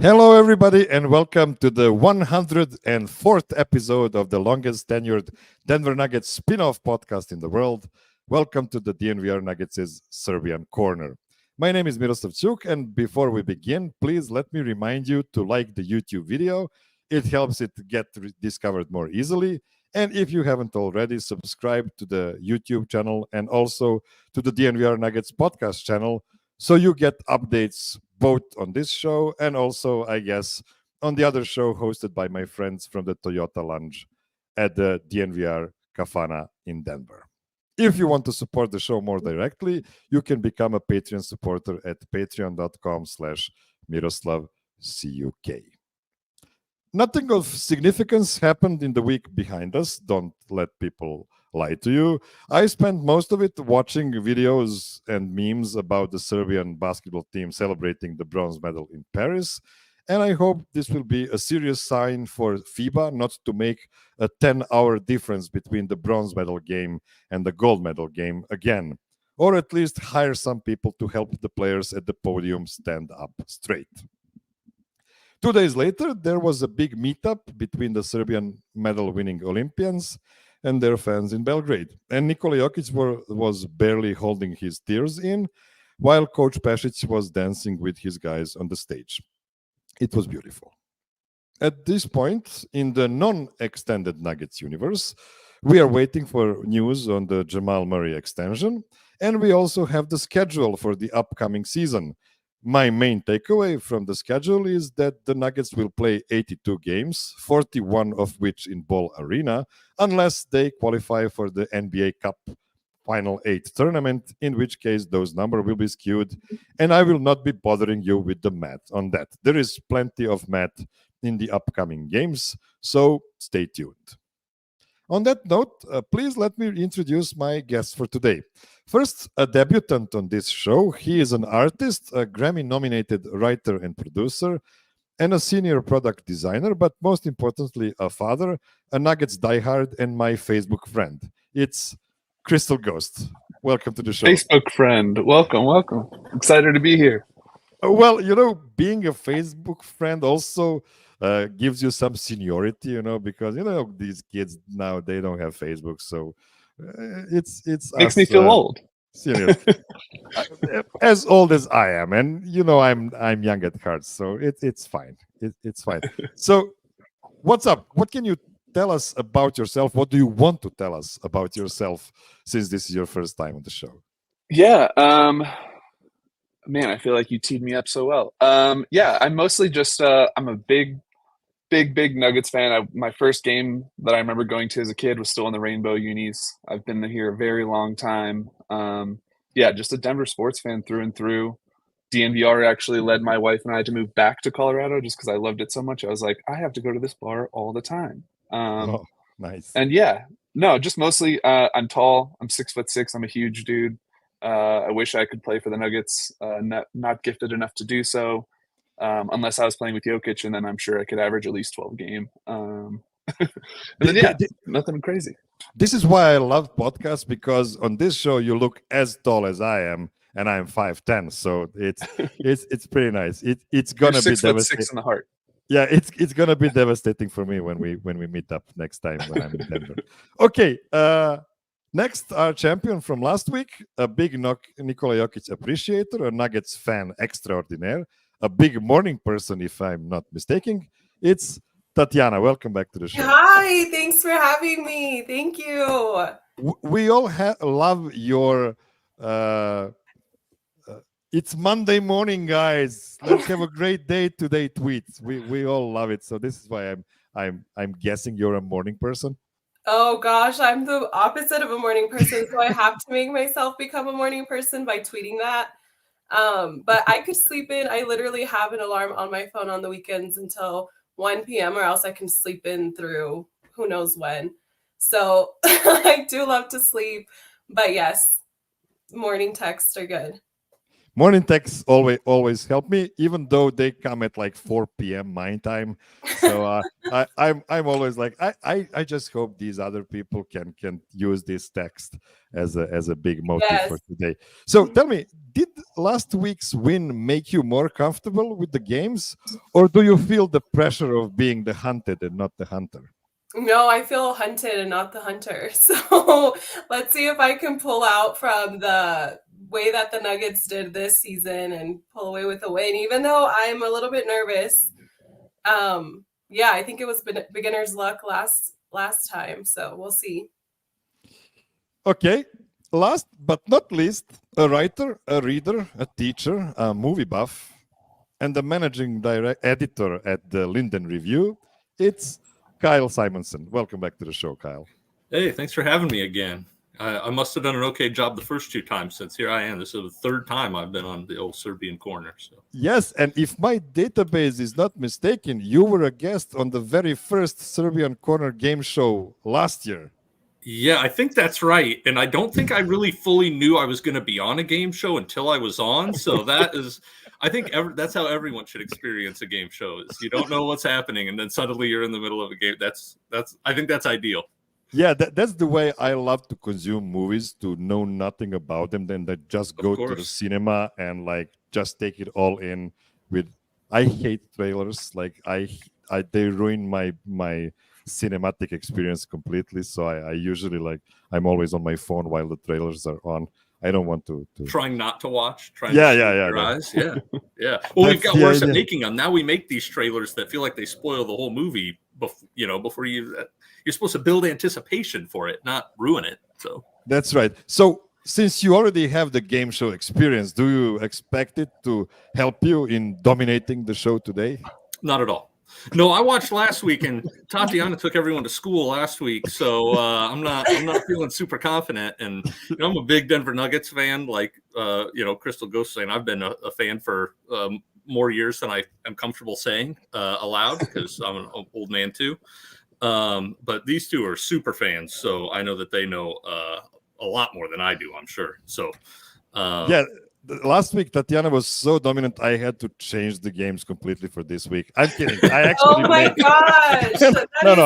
Hello, everybody, and welcome to the 104th episode of the longest tenured Denver Nuggets spin-off podcast in the world. Welcome to the DNVR Nuggets' Serbian Corner. My name is Miroslav, and before we begin, please let me remind you to like the YouTube video. It helps it get discovered more easily. And if you haven't already, subscribe to the YouTube channel and also to the DNVR Nuggets podcast channel, so you get updates both on this show and also, I guess, on the other show hosted by my friends from the Toyota Lounge at the DNVR Kafana in Denver. If you want to support the show more directly, you can become a Patreon supporter at patreon.com/MiroslavCuk. Nothing of significance happened in the week behind us. Don't let people lie to you. I spent most of it watching videos and memes about the Serbian basketball team celebrating the bronze medal in Paris. And I hope this will be a serious sign for FIBA not to make a 10-hour difference between the bronze medal game and the gold medal game again, or at least hire some people to help the players at the podium stand up straight. 2 days later, there was a big meetup between the Serbian medal-winning Olympians and their fans in Belgrade. And Nikola Jokic was barely holding his tears in, while Coach Pešić was dancing with his guys on the stage. It was beautiful. At this point, in the non-extended Nuggets universe, we are waiting for news on the Jamal Murray extension, and we also have the schedule for the upcoming season. My main takeaway from the schedule is that the Nuggets will play 82 games, 41 of which in Ball Arena, unless they qualify for the NBA Cup Final 8 tournament, in which case those numbers will be skewed, and I will not be bothering you with the math on that. There is plenty of math in the upcoming games, so stay tuned. On that note, please let me introduce my guest for today. First, a debutant on this show. He is an artist, a Grammy-nominated writer and producer, and a senior product designer, but most importantly, a father, a Nuggets diehard, and my Facebook friend. It's Crystal Ghost. Welcome to the show. Facebook friend. Welcome. Excited to be here. Well, being a Facebook friend also gives you some seniority, because, these kids now, they don't have Facebook, so it's makes me feel old. Senior. As old as I am, and I'm young at heart, so it's fine. It's fine. So, what's up? What can you tell us about yourself? What do you want to tell us about yourself, since this is your first time on the show? Yeah. Man, I feel like you teed me up so well. Yeah, I'm mostly just I'm a big Nuggets fan. My first game that I remember going to as a kid was still in the Rainbow Unis. I've been here a very long time. Yeah, just a Denver sports fan through and through. DNVR actually led my wife and I to move back to Colorado just because I loved it so much. I was like, I have to go to this bar all the time. Oh, nice. And yeah, no, just mostly I'm tall. I'm 6'6". I'm a huge dude. I wish I could play for the Nuggets. Not gifted enough to do so. Unless I was playing with Jokic, and then I'm sure I could average at least 12 a game. And then, nothing crazy. This is why I love podcasts, because on this show you look as tall as I am, and I'm 5'10", so it's pretty nice. It's gonna be devastating. 6'6" in the heart. Yeah, it's gonna be devastating for me when we meet up next time when I'm in Denver. Okay. Next, our champion from last week, a big Nikola Jokic appreciator, a Nuggets fan extraordinaire, a big morning person, if I'm not mistaken. It's Tatiana. Welcome back to the show. Hi, thanks for having me. Thank you. We all love your it's Monday morning, guys. Let's have a great day today tweets. We all love it. So this is why I'm guessing you're a morning person. Oh gosh, I'm the opposite of a morning person, so I have to make myself become a morning person by tweeting that. But I could sleep in. I literally have an alarm on my phone on the weekends until 1 p.m. or else I can sleep in through who knows when. So I do love to sleep, but yes, morning texts are good. Morning texts always help me, even though they come at like 4 p.m. my time. So I'm always like I just hope these other people can use this text as a big motive Yes. for today. So tell me, did last week's win make you more comfortable with the games, or do you feel the pressure of being the hunted and not the hunter? No, I feel hunted and not the hunter. So let's see if I can pull out from the way that the Nuggets did this season and pull away with a win, even though I'm a little bit nervous. Yeah, I think it was beginner's luck last time, so we'll see. Okay. Last but not least, a writer, a reader, a teacher, a movie buff, and the managing editor at the Linden Review. It's Kyle Simonsen. Welcome back to the show, Kyle. Hey, thanks for having me again. I must have done an okay job the first 2 times, since here I am. This is the third time I've been on the old Serbian corner. So Yes, and if my database is not mistaken, you were a guest on the very first Serbian Corner game show last year. yeah, I think that's right. And I don't think I really fully knew I was going to be on a game show until I was on. So that is, I think that's how everyone should experience a game show. Is you don't know what's happening, and then suddenly you're in the middle of a game. I think that's ideal. Yeah, that's the way I love to consume movies, to know nothing about them, then I just go to the cinema and like just take it all in. With I hate trailers, like they ruin my cinematic experience completely. So I usually like I'm always on my phone while the trailers are on. I don't want to Trying not to watch, yeah, to yeah, your yeah. eyes. Yeah, yeah. Well, we've That's got the worse at idea. making them. Now we make these trailers that feel like they spoil the whole movie. Before you're supposed to build anticipation for it, not ruin it. So That's right. So since you already have the game show experience, do you expect it to help you in dominating the show today? not at all. No, I watched last week, and Tatiana took everyone to school last week, so I'm not feeling super confident. And I'm a big Denver Nuggets fan, like Crystal Ghost saying. I've been a fan for more years than I am comfortable saying aloud, because I'm an old man too. But these two are super fans, so I know that they know a lot more than I do, I'm sure. So yeah. Last week, Tatiana was so dominant, I had to change the games completely for this week. I'm kidding. I actually Oh my gosh. no.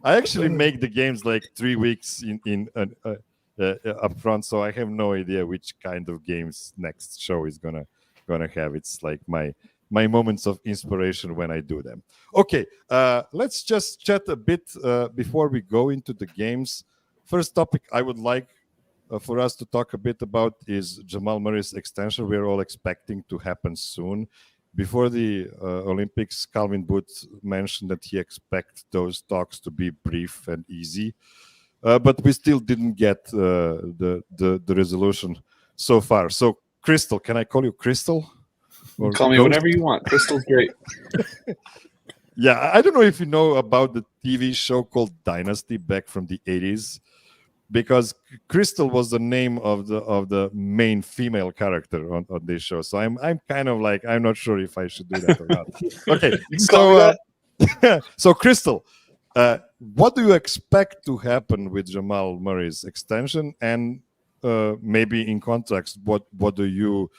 I actually make the games like 3 weeks in up front, so I have no idea which kind of games next show is gonna have. It's like my moments of inspiration when I do them. Okay, let's just chat a bit before we go into the games. First topic I would like for us to talk a bit about is Jamal Murray's extension. We're all expecting to happen soon. Before the Olympics, Calvin Booth mentioned that he expects those talks to be brief and easy, but we still didn't get the resolution so far. So, Crystal, can I call you Crystal? Or call me whatever you want. Crystal's great. Yeah, I don't know if you know about the TV show called Dynasty back from the 80s. Because Crystal was the name of the main female character on this show, so I'm kind of like I'm not sure if I should do that or not. Okay, so Crystal, what do you expect to happen with Jamal Murray's extension, and maybe in context, what would you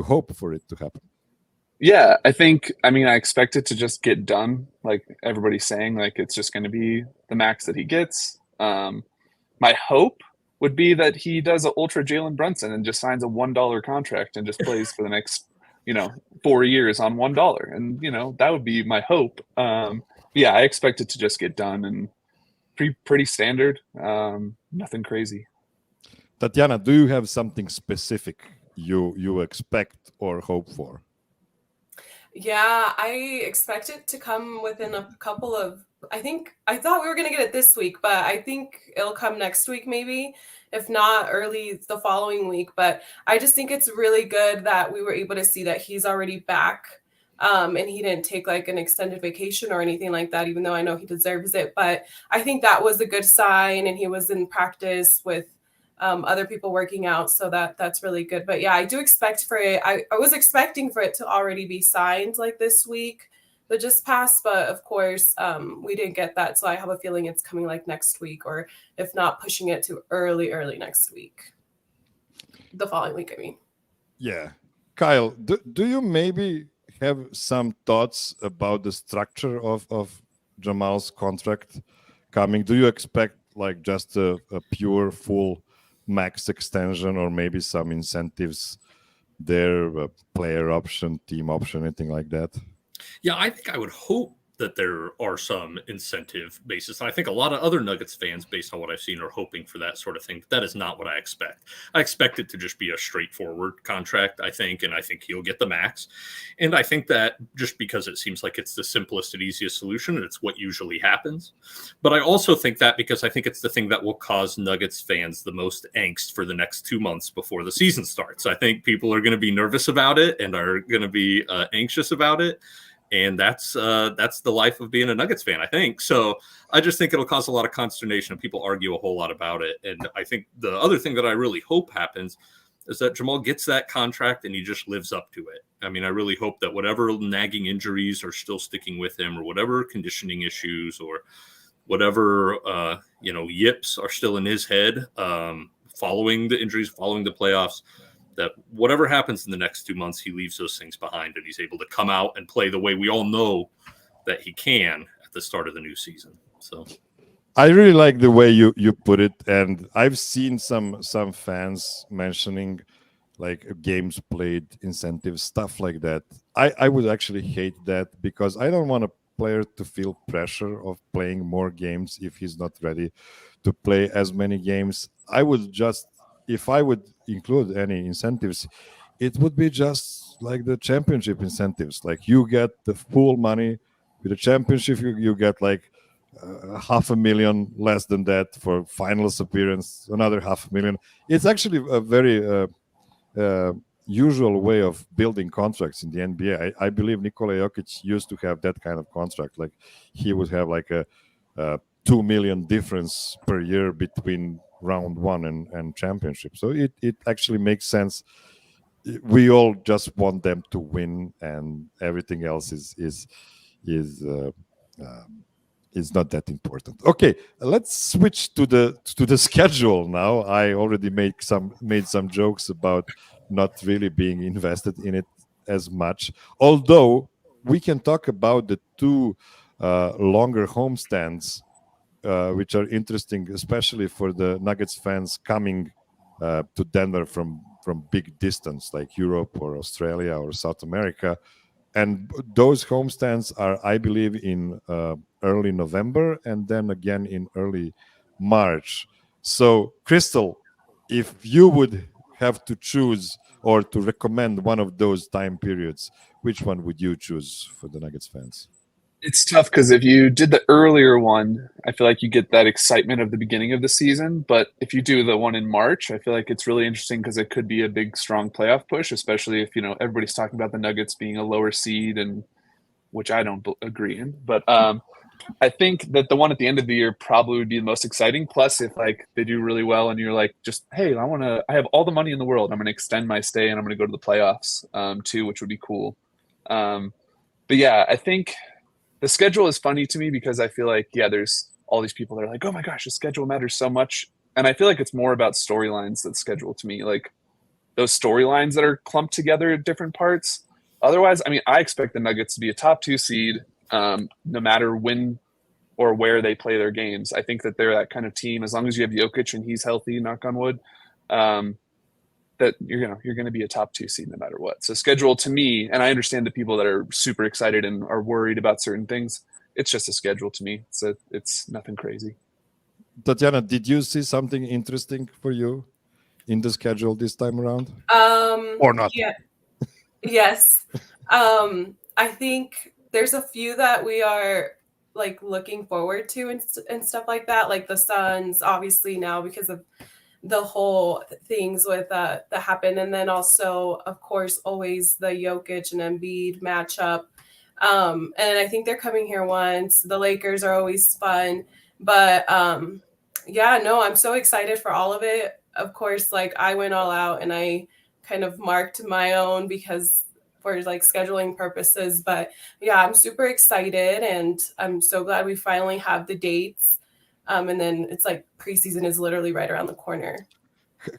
hope for it to happen? Yeah, I expect it to just get done, like everybody's saying, like it's just going to be the max that he gets. My hope would be that he does an ultra Jalen Brunson and just signs a $1 contract and just plays for the next, 4 years on $1. And, that would be my hope. Yeah, I expect it to just get done and pretty standard. Nothing crazy. Tatiana, do you have something specific you expect or hope for? Yeah, I expect it to come within a couple of, I thought we were going to get it this week, but I think it'll come next week maybe, if not early the following week. But I just think it's really good that we were able to see that he's already back And he didn't take like an extended vacation or anything like that, even though I know he deserves it. But I think that was a good sign, and he was in practice with other people working out, so that's really good. But yeah, I do expect for it. I was expecting for it to already be signed like this week that just passed, but of course we didn't get that. So I have a feeling it's coming like next week, or if not, pushing it to early next week, the following week. I mean, Yeah, Kyle, do you maybe have some thoughts about the structure of Jamal's contract coming? Do you expect like just a pure full max extension, or maybe some incentives there, a player option, team option, anything like that? Yeah, I think I would hope that there are some incentive basis. And I think a lot of other Nuggets fans, based on what I've seen, are hoping for that sort of thing. But that is not what I expect. I expect it to just be a straightforward contract, I think, and I think he'll get the max. And I think that just because it seems like it's the simplest and easiest solution, and it's what usually happens. But I also think that because I think it's the thing that will cause Nuggets fans the most angst for the next 2 months before the season starts. I think people are going to be nervous about it and are going to be anxious about it. And that's the life of being a Nuggets fan, I think. So I just think it'll cause a lot of consternation and people argue a whole lot about it. And I think the other thing that I really hope happens is that Jamal gets that contract and he just lives up to it. I mean, I really hope that whatever nagging injuries are still sticking with him, or whatever conditioning issues, or whatever, yips are still in his head following the injuries, following the playoffs, that whatever happens in the next 2 months, he leaves those things behind and he's able to come out and play the way we all know that he can at the start of the new season. So I really like the way you put it, and I've seen some fans mentioning like games played incentives, stuff like that. I would actually hate that, because I don't want a player to feel pressure of playing more games if he's not ready to play as many games. I would just, if I would include any incentives, it would be just like the championship incentives. Like you get the full money with the championship, you get like $500,000 less than that for finals appearance, another $500,000. It's actually a very usual way of building contracts in the NBA. I believe Nikola Jokic used to have that kind of contract. Like he would have like a $2 million difference per year between round one and championship. So it actually makes sense. We all just want them to win, and everything else is not that important. Okay, let's switch to the schedule now. I already made some jokes about not really being invested in it as much, although we can talk about the two longer homestands, which are interesting, especially for the Nuggets fans coming to Denver from big distance like Europe or Australia or South America. And those homestands are, I believe, in early November and then again in early March. So, Crystal, if you would have to choose or to recommend one of those time periods, which one would you choose for the Nuggets fans? It's tough because if you did the earlier one, I feel like you get that excitement of the beginning of the season. But if you do the one in March, I feel like it's really interesting because it could be a big, strong playoff push, especially if, everybody's talking about the Nuggets being a lower seed, and which I don't agree in. But I think that the one at the end of the year probably would be the most exciting. Plus, if like they do really well and you're like, just, hey, I have all the money in the world. I'm going to extend my stay and I'm going to go to the playoffs too, which would be cool. But yeah, I think the schedule is funny to me because I feel like, there's all these people that are like, oh my gosh, the schedule matters so much. And I feel like it's more about storylines than schedule to me. Like those storylines that are clumped together at different parts. Otherwise, I mean, I expect the Nuggets to be a top 2 seed no matter when or where they play their games. I think that they're that kind of team. As long as you have Jokic and he's healthy, knock on wood, that you're gonna be a top 2 seed no matter what. So schedule to me, and I understand the people that are super excited and are worried about certain things. It's just a schedule to me. So it's nothing crazy. Tatiana, did you see something interesting for you in the schedule this time around? Or not? Yeah. Yes. I think there's a few that we are like looking forward to and stuff like that. Like the Suns, obviously now because of the whole things with that happen. And then also, of course, always the Jokic and Embiid matchup. And I think they're coming here once. The Lakers are always fun. But yeah, no, I'm so excited for all of it. Of course, like I went all out and I kind of marked my own because for like scheduling purposes. But yeah, I'm super excited and I'm so glad we finally have the dates. And then it's like preseason is literally right around the corner.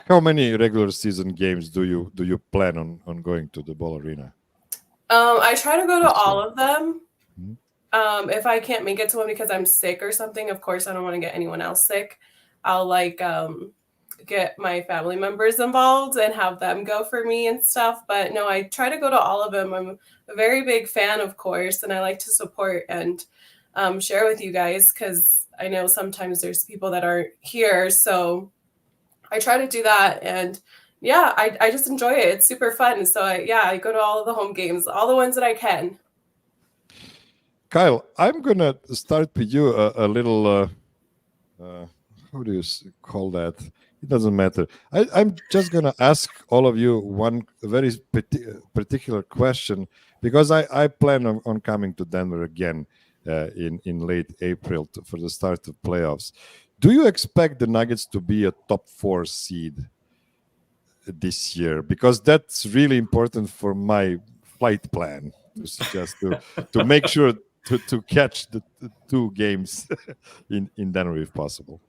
How many regular season games do you plan on going to the Ball Arena? I try to go to This all year? of them. Mhm. If I can't make it to one because I'm sick or something, of course I don't want to get anyone else sick. I'll like get my family members involved and have them go for me and stuff. But no, I try to go to all of them. I'm a very big fan, of course, and I like to support and share with you guys because I know sometimes there's people that aren't here. So I try to do that. And yeah, I just enjoy it. It's super fun. So I go to all of the home games, all the ones that I can. Kyle, I'm gonna start with you a little. How do you call that? It doesn't matter. I'm just gonna ask all of you one very particular question because I plan on coming to Denver again in late April for the start of playoffs. Do you expect the Nuggets to be a top 4 seed this year? Because that's really important for my flight plan to suggest to make sure to catch the 2 games in Denver if possible.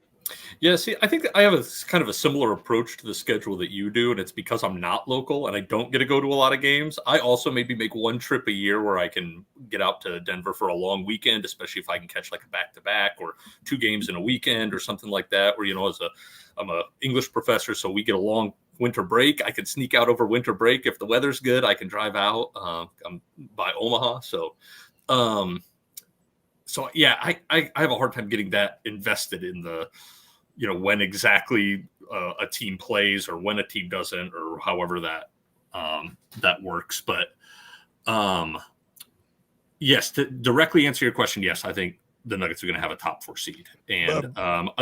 Yeah, see, I think that I have a kind of a similar approach to the schedule that you do, and it's because I'm not local and I don't get to go to a lot of games. I also maybe make one trip a year where I can get out to Denver for a long weekend, especially if I can catch like a back-to-back or 2 games in a weekend or something like that. Where, I'm a English professor, so we get a long winter break. I can sneak out over winter break if the weather's good. I can drive out. I'm by Omaha, so. So yeah, I have a hard time getting that invested in the, when exactly a team plays or when a team doesn't or however that works. But yes, to directly answer your question, yes, I think the Nuggets are going to have a top 4 seed, and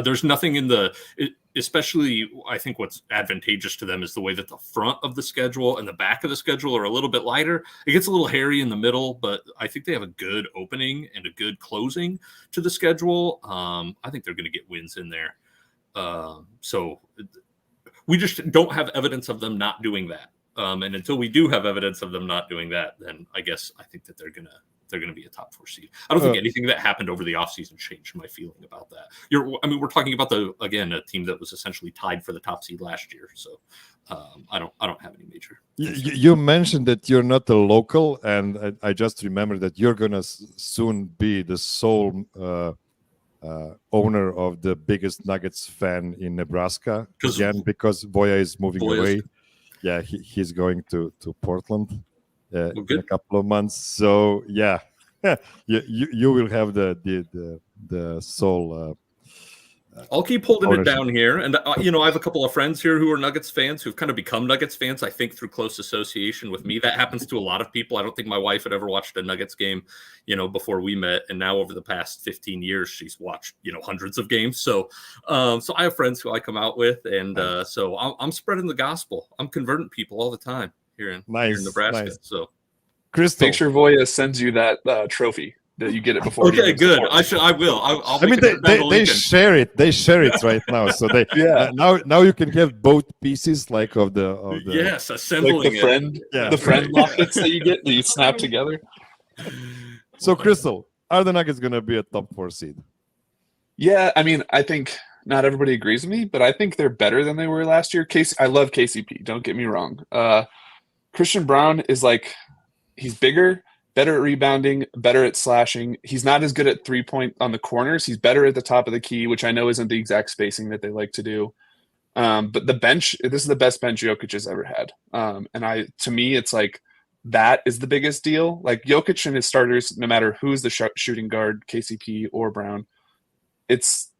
there's nothing especially I think what's advantageous to them is the way that the front of the schedule and the back of the schedule are a little bit lighter. It gets a little hairy in the middle, but I think they have a good opening and a good closing to the schedule. I think they're going to get wins in there. So we just don't have evidence of them not doing that. And until we do have evidence of them not doing that, then I think that they're going to be a top 4 seed. I don't think anything that happened over the offseason changed my feeling about that. We're talking about a team that was essentially tied for the top seed last year. So I don't have any major. You mentioned that you're not a local, and I just remember that you're gonna soon be the sole owner of the biggest Nuggets fan in Nebraska again because Boya is moving away. Yeah, he's going to Portland. In a couple of months, so yeah, you will have the sole. I'll keep holding ownership. it down here, and I have a couple of friends here who are Nuggets fans who've kind of become Nuggets fans. I think through close association with me. That happens to a lot of people. I don't think my wife had ever watched a Nuggets game, before we met, and now over the past 15 years, she's watched hundreds of games. So I have friends who I come out with, and so I'm spreading the gospel. I'm converting people all the time. Here in Nebraska. Nice. So, Crystal, make sure Voya sends you that trophy that you get it before. Okay, good. I will. I'll they share it. They share it right now. So they now you can have both pieces like of the yes, assembling like the friend lockets that you get that you snap together. So, Crystal, are the Nuggets going to be a top 4 seed? Yeah, I think not everybody agrees with me, but I think they're better than they were last year. I love KCP. Don't get me wrong. Christian Brown is he's bigger, better at rebounding, better at slashing. He's not as good at 3-point on the corners. He's better at the top of the key, which I know isn't the exact spacing that they like to do. But the bench, this is the best bench Jokic has ever had. And to me, it's that is the biggest deal. Jokic and his starters, no matter who's the shooting guard, KCP or Brown, it's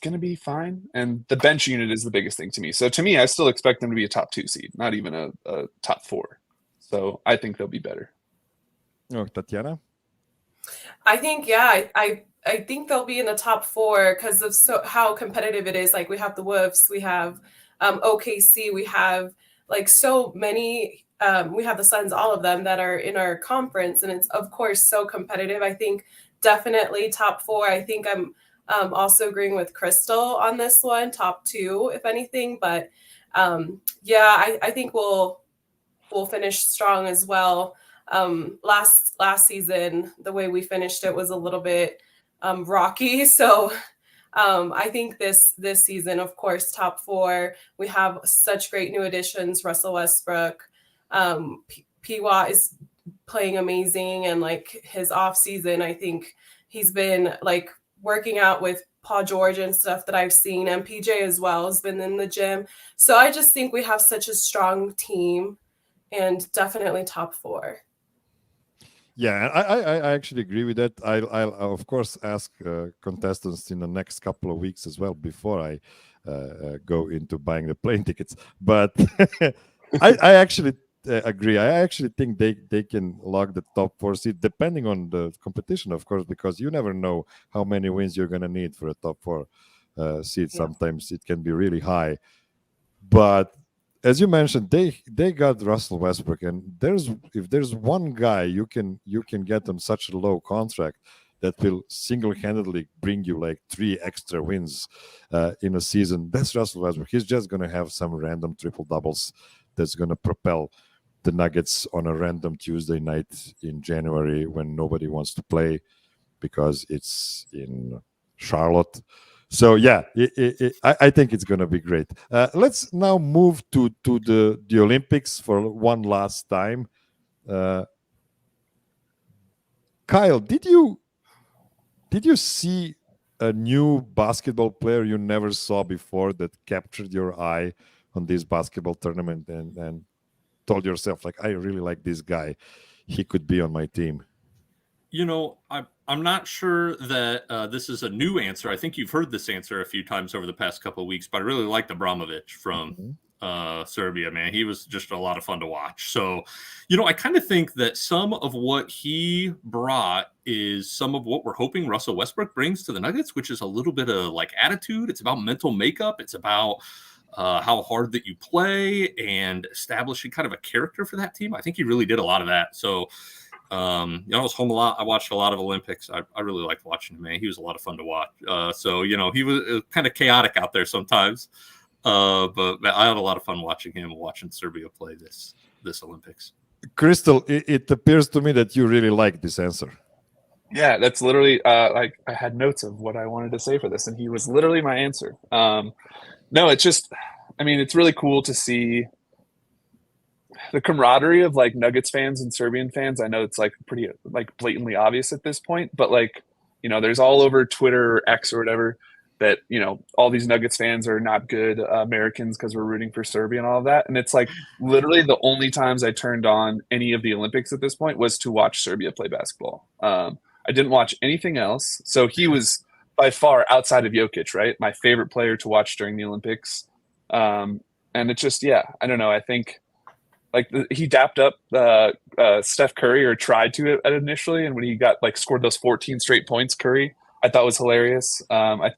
going to be fine. And the bench unit is the biggest thing to me. So to me, I still expect them to be a top 2 seed, not even a top 4. So I think they'll be better. Oh, Tatiana? I think, I think they'll be in the top 4 because of how competitive it is. We have the Wolves, we have OKC. We have like so many. We have the Suns, all of them that are in our conference, and it's of course so competitive. I think definitely top 4. I think I'm also agreeing with Crystal on this one, top 2 if anything. But I think we'll finish strong as well. Last season, the way we finished it was a little bit rocky, so I think this season, of course, top 4. We have such great new additions. Russell Westbrook, P-Watt is playing amazing, and like his off season, I think he's been like working out with Paul George and stuff that I've seen, and PJ as well has been in the gym. So I just think we have such a strong team, and definitely top 4. Yeah, I actually agree with that. I'll of course ask contestants in the next couple of weeks as well before I go into buying the plane tickets. But I actually agree. I actually think they can log the top 4 seed, depending on the competition, of course, because you never know how many wins you're going to need for a top 4 seed. Sometimes it can be really high, but as you mentioned, they got Russell Westbrook, and if there's one guy you can get on such a low contract that will single-handedly bring you like 3 extra wins in a season, that's Russell Westbrook. He's just going to have some random triple doubles that's going to propel the Nuggets on a random Tuesday night in January when nobody wants to play because it's in Charlotte. So yeah, I think it's going to be great. Let's now move to the Olympics for one last time. Kyle, did you see a new basketball player you never saw before that captured your eye on this basketball tournament and told yourself, like, I really like this guy, he could be on my team? You know, I'm not sure that this is a new answer. I think you've heard this answer a few times over the past couple of weeks, but I really liked Abramovich from Serbia, man. He was just a lot of fun to watch. So, you know, I kind of think that some of what he brought is some of what we're hoping Russell Westbrook brings to the Nuggets, which is a little bit of like attitude. It's about mental makeup. It's about how hard that you play and establishing kind of a character for that team. I think he really did a lot of that. So, you know, I was home a lot. I watched a lot of Olympics. I really liked watching him, man. He was a lot of fun to watch. So, you know, he was kind of chaotic out there sometimes. But I had a lot of fun watching him, watching Serbia play this Olympics. Crystal, it appears to me that you really like this answer. Yeah, that's literally like I had notes of what I wanted to say for this, and he was literally my answer. No, it's just, I mean, it's really cool to see the camaraderie of like Nuggets fans and Serbian fans. I know it's like pretty like blatantly obvious at this point, but like, you know, there's all over Twitter or X or whatever that, you know, all these Nuggets fans are not good Americans because we're rooting for Serbia and all of that. And it's like literally the only times I turned on any of the Olympics at this point was to watch Serbia play basketball. I didn't watch anything else. So he was by far, outside of Jokic, right, my favorite player to watch during the Olympics. And it's just, yeah, I don't know. I think like he dapped up Steph Curry, or tried to initially. And when he got like scored those 14 straight points, Curry, I thought was hilarious.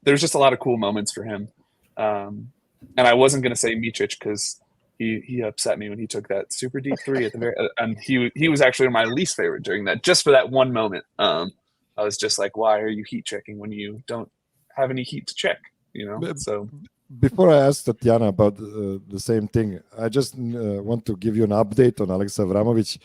There's just a lot of cool moments for him. And I wasn't going to say Micic because he upset me when he took that super deep 3 at the very and he was actually my least favorite during that, just for that one moment. I was just like, why are you heat checking when you don't have any heat to check, you know? So before I ask Tatiana about the same thing, I just want to give you an update on Alex Avramovic.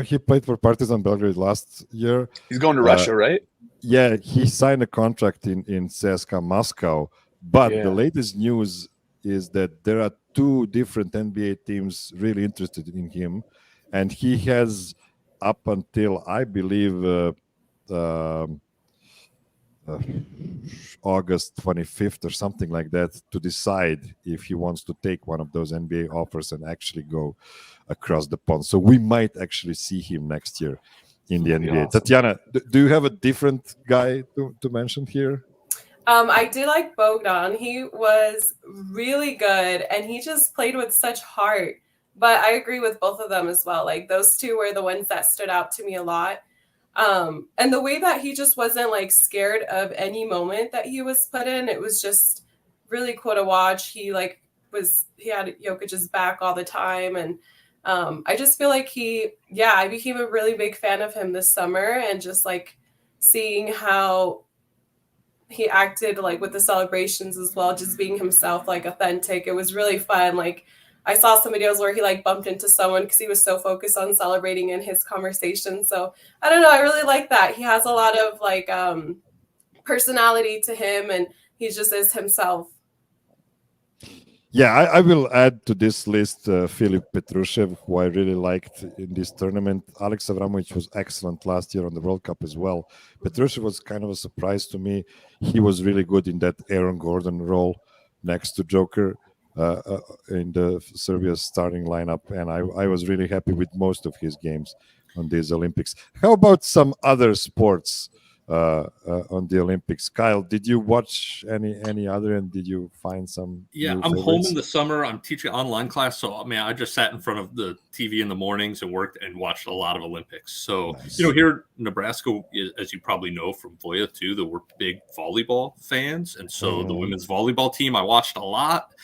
He played for Partizan Belgrade last year. He's going to Russia, right? Yeah, he signed a contract in CSKA Moscow. But the latest news is that there are 2 different NBA teams really interested in him. And he has up until, I believe, August 25th or something like that to decide if he wants to take one of those NBA offers and actually go across the pond. So we might actually see him next year in the NBA. Awesome. Tatiana, do you have a different guy to mention here? I did like Bogdan. He was really good, and he just played with such heart. But I agree with both of them as well. Like those 2 were the ones that stood out to me a lot. And the way that he just wasn't like scared of any moment that he was put in, it was just really cool to watch. He like had Jokic's back all the time. And I just feel like I became a really big fan of him this summer, and just like seeing how he acted like with the celebrations as well, just being himself, like authentic. It was really fun. Like I saw some videos where he like bumped into someone because he was so focused on celebrating in his conversation. So I don't know. I really like that. He has a lot of like personality to him, and he just is himself. Yeah, I will add to this list Filip Petrushev, who I really liked in this tournament. Alex Avramovic was excellent last year on the World Cup as well. Petrushev was kind of a surprise to me. He was really good in that Aaron Gordon role next to Joker in the Serbia's starting lineup, and I was really happy with most of his games on these Olympics. How about some other sports on the Olympics? Kyle, did you watch any other, and did you find some? Yeah, I'm favorites? home in the summer. I'm teaching online class, so I mean, I just sat in front of the TV in the mornings and worked and watched a lot of Olympics. So Nice. here in Nebraska, as you probably know from Voya too, that we're big volleyball fans, and so the women's volleyball team I watched a lot.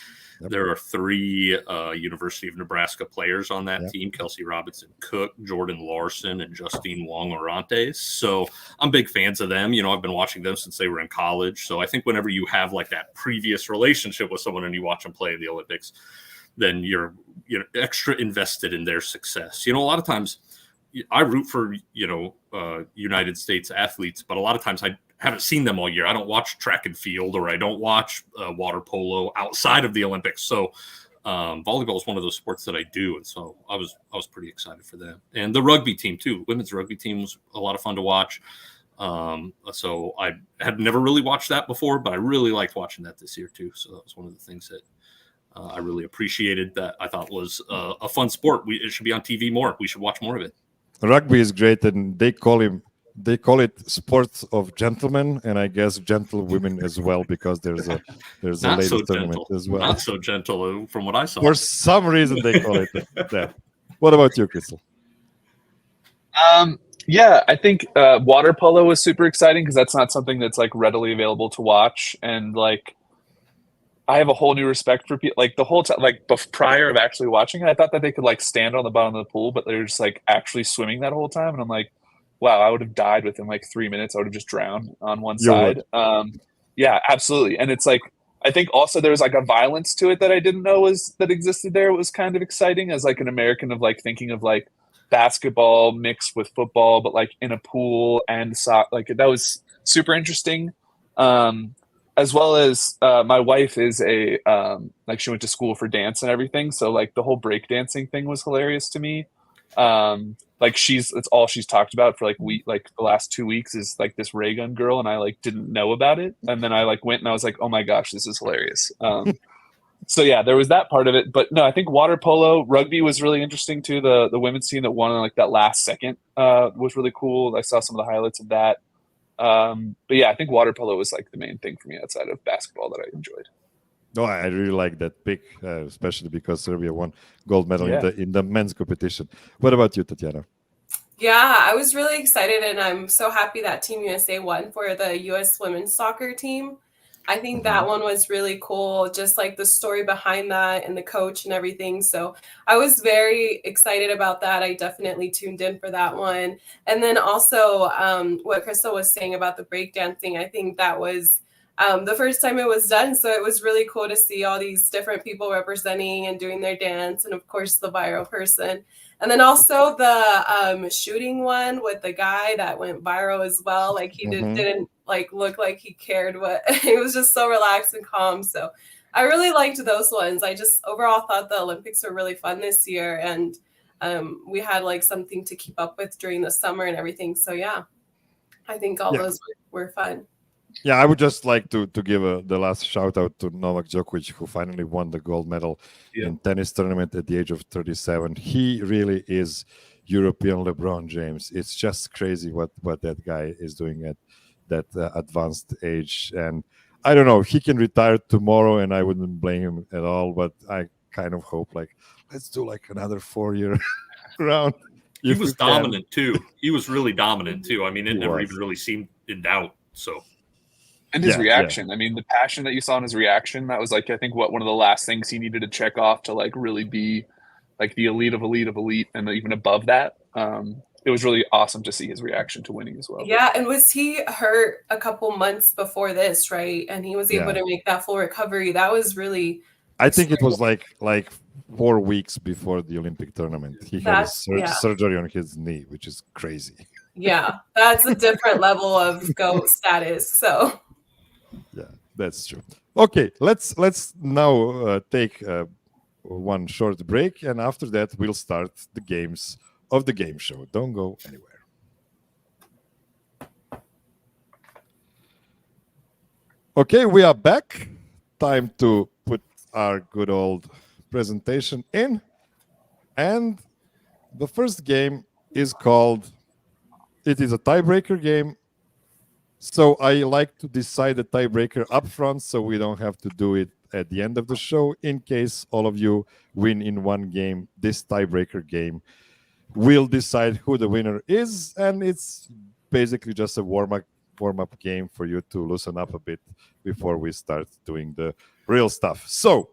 Yep. There are 3 University of Nebraska players on that team: Kelsey Robinson Cook, Jordan Larson, and Justine Wong Orantes. So I'm big fans of them. I've been watching them since they were in college. So I think whenever you have like that previous relationship with someone and you watch them play in the Olympics, then you're extra invested in their success. A lot of times I root for United States athletes, but a lot of times I haven't seen them all year. I don't watch track and field, or I don't watch water polo outside of the Olympics. So volleyball is one of those sports that I do, and so I was pretty excited for them. And the rugby team too. Women's rugby team was a lot of fun to watch. So I had never really watched that before, but I really liked watching that this year too. So that was one of the things that I really appreciated, that I thought was a fun sport. It should be on TV more. We should watch more of it. Rugby is great, and they call it sports of gentlemen, and I guess gentle women as well, because there's a Not ladies so tournament gentle. as well. Not so gentle from what I saw. For some reason they call it that. What about you, Crystal? Yeah, I think water polo was super exciting because that's not something that's like readily available to watch, and like I have a whole new respect for people. Like the whole time, like prior of actually watching it, I thought that they could like stand on the bottom of the pool, but they're just like actually swimming that whole time, and I'm like, wow, I would have died within like 3 minutes. I would have just drowned on one side. Yeah, absolutely. And it's like, I think also there's like a violence to it that I didn't know that existed there. It was kind of exciting as like an American of like thinking of like basketball mixed with football, but like in a pool and soccer. Like that was super interesting. As well as my wife is like she went to school for dance and everything. So like the whole breakdancing thing was hilarious to me. Like it's all she's talked about for like the last 2 weeks is like this ray gun girl, and I like didn't know about it, and then I like went and I was like, oh my gosh, this is hilarious. So yeah, there was that part of it, but no, I think water polo, rugby was really interesting too. The women's team that won in like that last second was really cool. I saw some of the highlights of that. But yeah, I think water polo was like the main thing for me outside of basketball that I enjoyed. No, I really like that pick, especially because Serbia won gold medal in the men's competition. What about you, Tatiana? Yeah, I was really excited, and I'm so happy that Team USA won for the U.S. women's soccer team. I think that one was really cool, just like the story behind that and the coach and everything. So I was very excited about that. I definitely tuned in for that one. And then also what Crystal was saying about the breakdancing, I think that was the first time it was done. So it was really cool to see all these different people representing and doing their dance. And of course, the viral person. And then also the shooting one with the guy that went viral as well. Like he didn't like look like he cared what it was, just so relaxed and calm. So I really liked those ones. I just overall thought the Olympics were really fun this year, and we had like something to keep up with during the summer and everything. So yeah, I think all those were fun. Yeah, I would just like to give the last shout out to Novak Djokovic, who finally won the gold medal in tennis tournament at the age of 37. He really is European LeBron James. It's just crazy what that guy is doing at that advanced age. And I don't know, he can retire tomorrow, and I wouldn't blame him at all. But I kind of hope like let's do like another 4-year round. He was dominant too. He was really dominant too. I mean, it never even really seemed in doubt. So. And his Yeah, reaction. I mean, the passion that you saw in his reaction, that was like, I think one of the last things he needed to check off to like really be like the elite of elite and even above that. It was really awesome to see his reaction to winning as well. Yeah, and was he hurt a couple months before this, right? And he was able Yeah. to make that full recovery. That was really I think it was like 4 weeks before the Olympic tournament. He had a surgery on his knee, which is crazy. Yeah, that's a different level of GOAT status. So Yeah, that's true. Okay, let's now take one short break, and after that we'll start the games of the game show. Don't go anywhere. Okay, we are back. Time to put our good old presentation in, and the first game is called. It is a tiebreaker game. So I like to decide the tiebreaker up front so we don't have to do it at the end of the show. In case all of you win in one game, this tiebreaker game will decide who the winner is. And it's basically just a warm-up game for you to loosen up a bit before we start doing the real stuff. So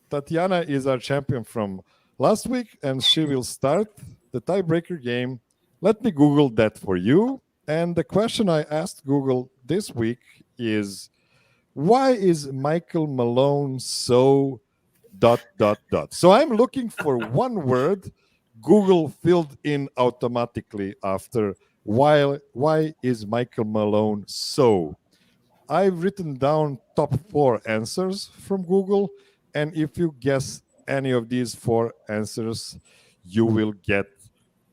Tatiana is our champion from last week, and she will start the tiebreaker game. Let me Google that for you. And the question I asked Google this week is, why is Michael Malone so ... So I'm looking for one word Google filled in automatically after why is Michael Malone so. I've written down top 4 answers from Google, and if you guess any of these 4 answers, you will get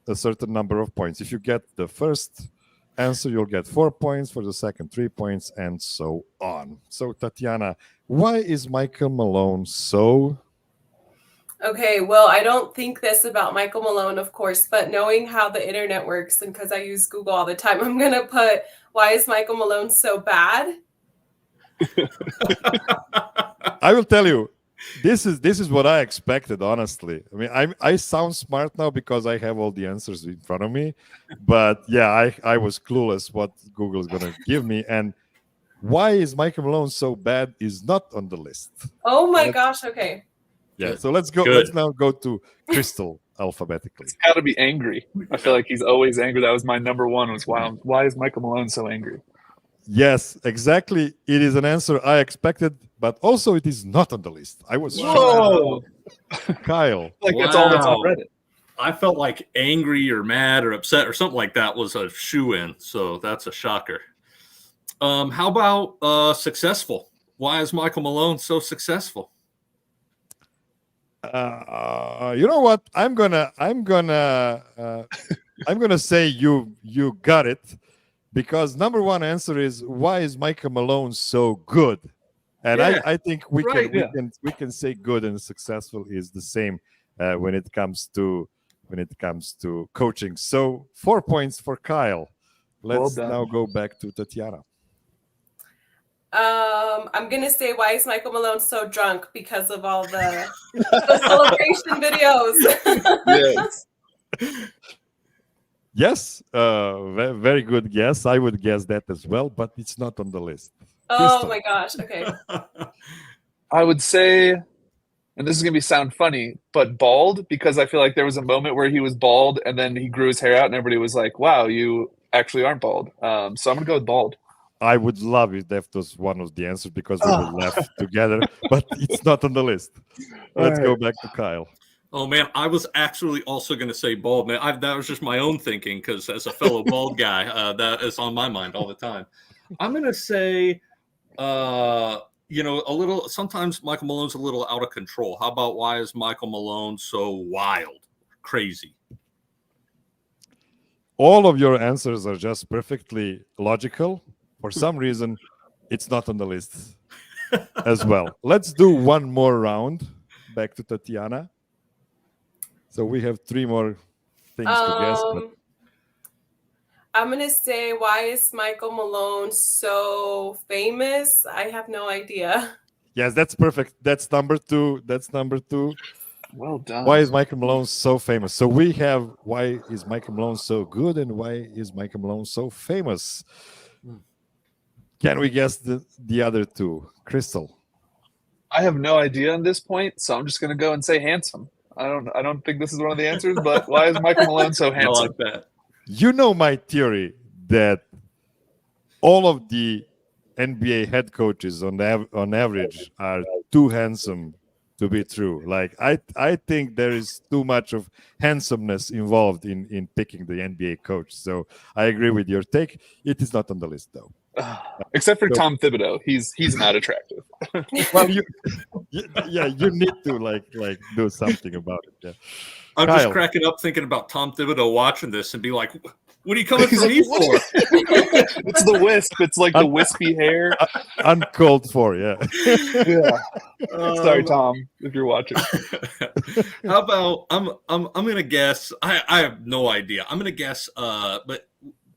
a certain number of points. If you get the first answer, you'll get 4 points, for the second 3 points, and so on. So Tatiana, why is Michael Malone so? okay, well, I don't think this about Michael Malone, of course, but knowing how the internet works and because I use Google all the time, I'm gonna put, why is Michael Malone so bad? I will tell you, this is what I expected, honestly. I mean, I sound smart now because I have all the answers in front of me, but yeah, I was clueless what Google is going to give me. And why is Michael Malone so bad is not on the list. Oh my gosh, okay. Yeah, so let's go. Good. Let's now go to Crystal alphabetically. It's got to be angry. I feel like he's always angry. That was my number one. Was why is Michael Malone so angry? Yes, exactly. It is an answer I expected, but also it is not on the list. I was Whoa, shocked. Kyle. like that's all that's on Reddit. I felt like angry or mad or upset or something like that was a shoe-in, so that's a shocker. How about successful? Why is Michael Malone so successful? You know what? I'm gonna say you got it, because number one answer is, why is Michael Malone so good? And Yeah, I think we can say good and successful is the same when it comes to coaching. So 4 points for Kyle. Let's now go back to Tatiana. I'm gonna say, why is Michael Malone so drunk? Because of all the celebration videos. Yes. Yes, very good guess. I would guess that as well, but it's not on the list. Oh my gosh. Okay. I would say, and this is gonna sound funny, but bald, because I feel like there was a moment where he was bald and then he grew his hair out and everybody was like, wow, you actually aren't bald. So I'm gonna go with bald. I would love it if that was one of the answers, because we would laugh together, but it's not on the list. Let's go back to Kyle. Oh man, I was actually also going to say bald, man. That was just my own thinking, because as a fellow bald guy, that is on my mind all the time. I'm going to say, a little. Sometimes Michael Malone's a little out of control. How about, why is Michael Malone so wild, crazy? All of your answers are just perfectly logical. For some reason, it's not on the list as well. Let's do one more round. Back to Tatiana. So we have 3 more things to guess. But I'm gonna say, why is Michael Malone so famous? I have no idea. yes, that's perfect. That's number 2. Well done. Why is Michael Malone so famous? So we have, why is Michael Malone so good, and why is Michael Malone so famous? Can we guess the other two? Crystal. I have no idea on this point, so I'm just going to go and say handsome. I don't think this is one of the answers, but why is Michael Malone so I handsome? like that. You know my theory that all of the NBA head coaches on average are too handsome to be true. Like I think there is too much of handsomeness involved in picking the NBA coach. So I agree with your take. It is not on the list though. Except for So- Tom Thibodeau, he's not attractive. Well, you need to like do something about it. Yeah. I'm Kyle. just cracking up thinking about Tom Thibodeau watching this and be like, what are you coming for me for? It's the wisp. It's like the wispy hair. Uncalled for, yeah. Yeah. Sorry, Tom, if you're watching. How about I'm gonna guess. I have no idea. I'm gonna guess. But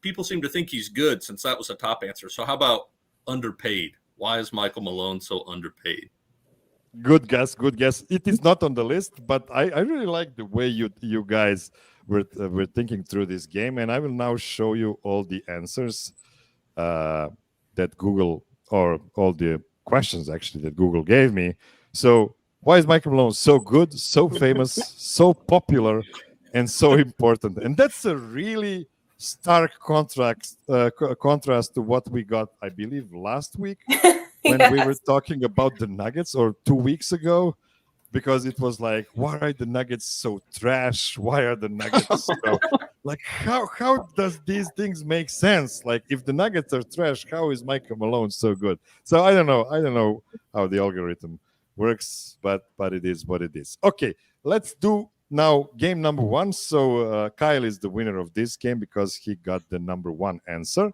people seem to think he's good since that was a top answer. So how about underpaid? Why is Michael Malone so underpaid? Good guess. It is not on the list, but I really like the way you guys were thinking through this game, and I will now show you all the answers that Google, or all the questions actually that Google gave me. So why is Michael Malone so good, so famous, so popular, and so important? And that's a really stark contrast to what we got, I believe, last week when we were talking about the Nuggets, or 2 weeks ago, because it was like, why are the Nuggets so trash? Why are the Nuggets so like, how does these things make sense? Like, if the Nuggets are trash, how is Michael Malone so good? So I don't know how the algorithm works, but it is what it is. Okay, let's do now game number one. So Kyle is the winner of this game because he got the number one answer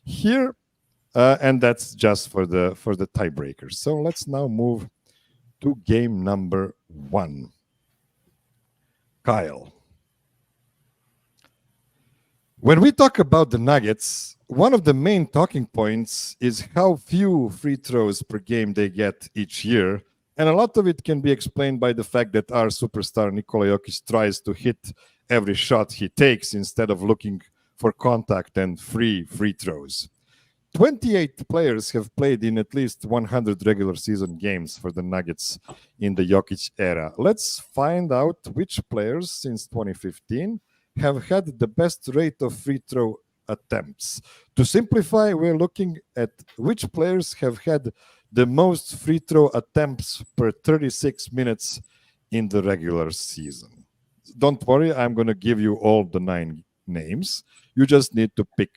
here, and that's just for the tiebreakers. So let's now move to game number one. Kyle, when we talk about the Nuggets, one of the main talking points is how few free throws per game they get each year. And a lot of it can be explained by the fact that our superstar Nikola Jokic tries to hit every shot he takes instead of looking for contact and free throws. 28 players have played in at least 100 regular season games for the Nuggets in the Jokic era. Let's find out which players since 2015 have had the best rate of free throw attempts. To simplify, we're looking at which players have had the most free throw attempts per 36 minutes in the regular season. Don't worry, I'm going to give you all the 9 names. You just need to pick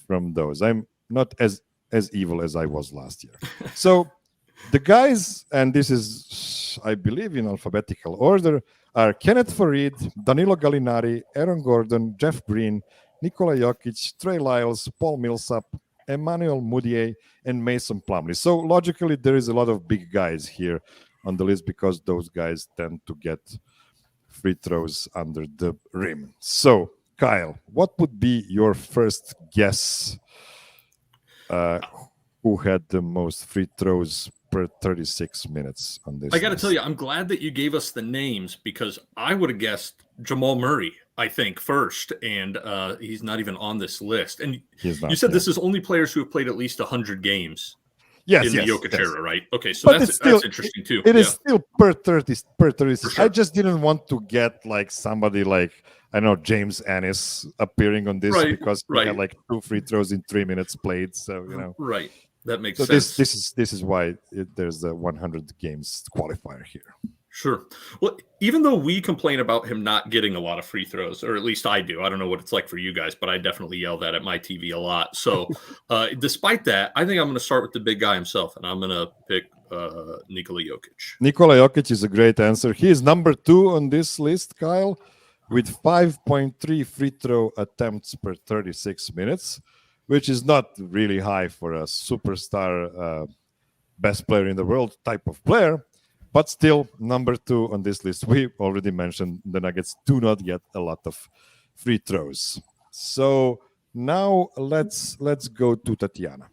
from those. I'm not as evil as I was last year. So the guys, and this is, I believe, in alphabetical order, are Kenneth Farid, Danilo Gallinari, Aaron Gordon, Jeff Green, Nikola Jokic, Trey Lyles, Paul Millsap, Emmanuel Mudiay, and Mason Plumlee. So logically, there is a lot of big guys here on the list because those guys tend to get free throws under the rim. So, Kyle, what would be your first guess? Who had the most free throws per 36 minutes on this? I got to tell you, I'm glad that you gave us the names because I would have guessed Jamal Murray, I think, first, and he's not even on this list. And you said this is only players who have played at least 100 games in the Jokic era, right? Okay, so that's interesting too. It is still per 36. Sure. I just didn't want to get like somebody like, I know, James Ennis appearing on this because he had like 2 free throws in 3 minutes played. So, you know. Right. That makes so sense. This is why there's the 100 games qualifier here. Sure. Well, even though we complain about him not getting a lot of free throws, or at least I do, I don't know what it's like for you guys, but I definitely yell that at my TV a lot. So despite that, I think I'm going to start with the big guy himself, and I'm going to pick Nikola Jokic. Nikola Jokic is a great answer. He is number 2 on this list, Kyle, with 5.3 free throw attempts per 36 minutes, which is not really high for a superstar, best player in the world type of player, but still number 2 on this list. We already mentioned the Nuggets do not get a lot of free throws. So now let's go to Tatiana.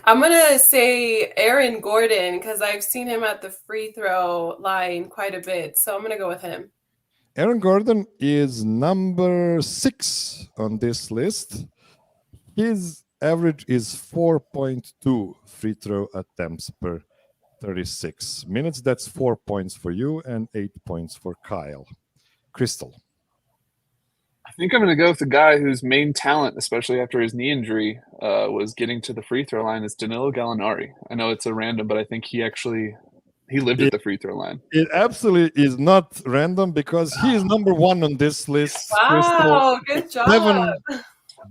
I'm going to say Aaron Gordon because I've seen him at the free throw line quite a bit. So I'm going to go with him. Aaron Gordon is number 6 on this list. His average is 4.2 free throw attempts per 36 minutes. That's 4 points for you and 8 points for Kyle. Crystal. I think I'm going to go with the guy whose main talent, especially after his knee injury, was getting to the free throw line. Is Danilo Gallinari. I know it's a random, but I think he lived at the free throw line. It absolutely is not random because he is number one on this list. Wow, good job.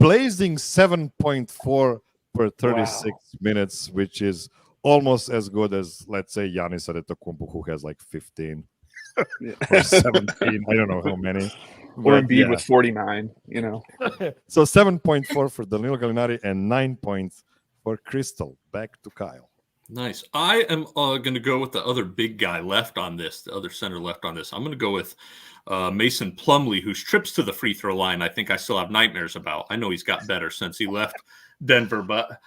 Blazing 7.4 per 36 minutes, which is almost as good as, let's say, Giannis Antetokounmpo, who has like 15 or 17. I don't know how many. Or Embiid with 49, you know. So 7.4 for Danilo Gallinari and 9 points for Crystal. Back to Kyle. Nice. I am going to go with the other big guy left on this, the other center left on this. I'm going to go with Mason Plumlee, whose trips to the free throw line I think I still have nightmares about. I know he's got better since he left Denver, but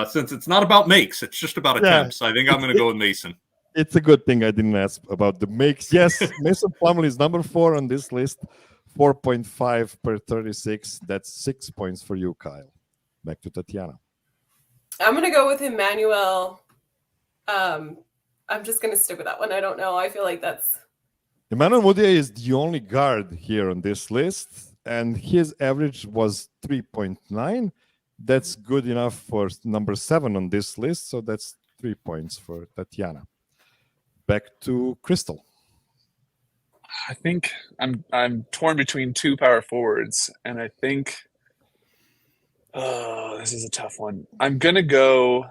since it's not about makes, it's just about attempts. I think I'm going to go with Mason. It's a good thing I didn't ask about the makes. Yes, Mason Plumlee is number 4 on this list. 4.5 per 36. That's 6 points for you, Kyle. Back to Tatiana. I'm going to go with Emmanuel. I'm just going to stick with that one. I don't know. I feel like that's... Emmanuel Mudiay is the only guard here on this list, and his average was 3.9. That's good enough for number 7 on this list, so that's 3 points for Tatiana. Back to Crystal. I think I'm torn between 2 power forwards, and I think this is a tough one. I'm gonna go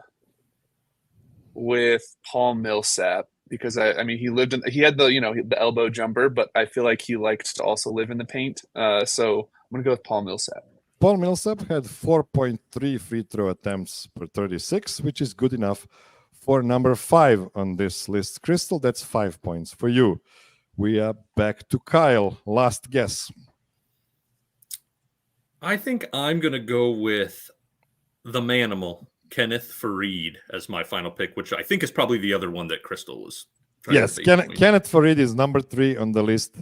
with Paul Millsap because I mean he had the elbow jumper, but I feel like he liked to also live in the paint. So I'm gonna go with Paul Millsap. Paul Millsap had 4.3 free throw attempts per 36, which is good enough for number 5 on this list. Crystal, that's 5 points for you. We are back to Kyle. Last guess. I think I'm going to go with the Manimal, Kenneth Faried, as my final pick, which I think is probably the other one that Crystal was trying Yes, to Kenneth Faried is number 3 on the list,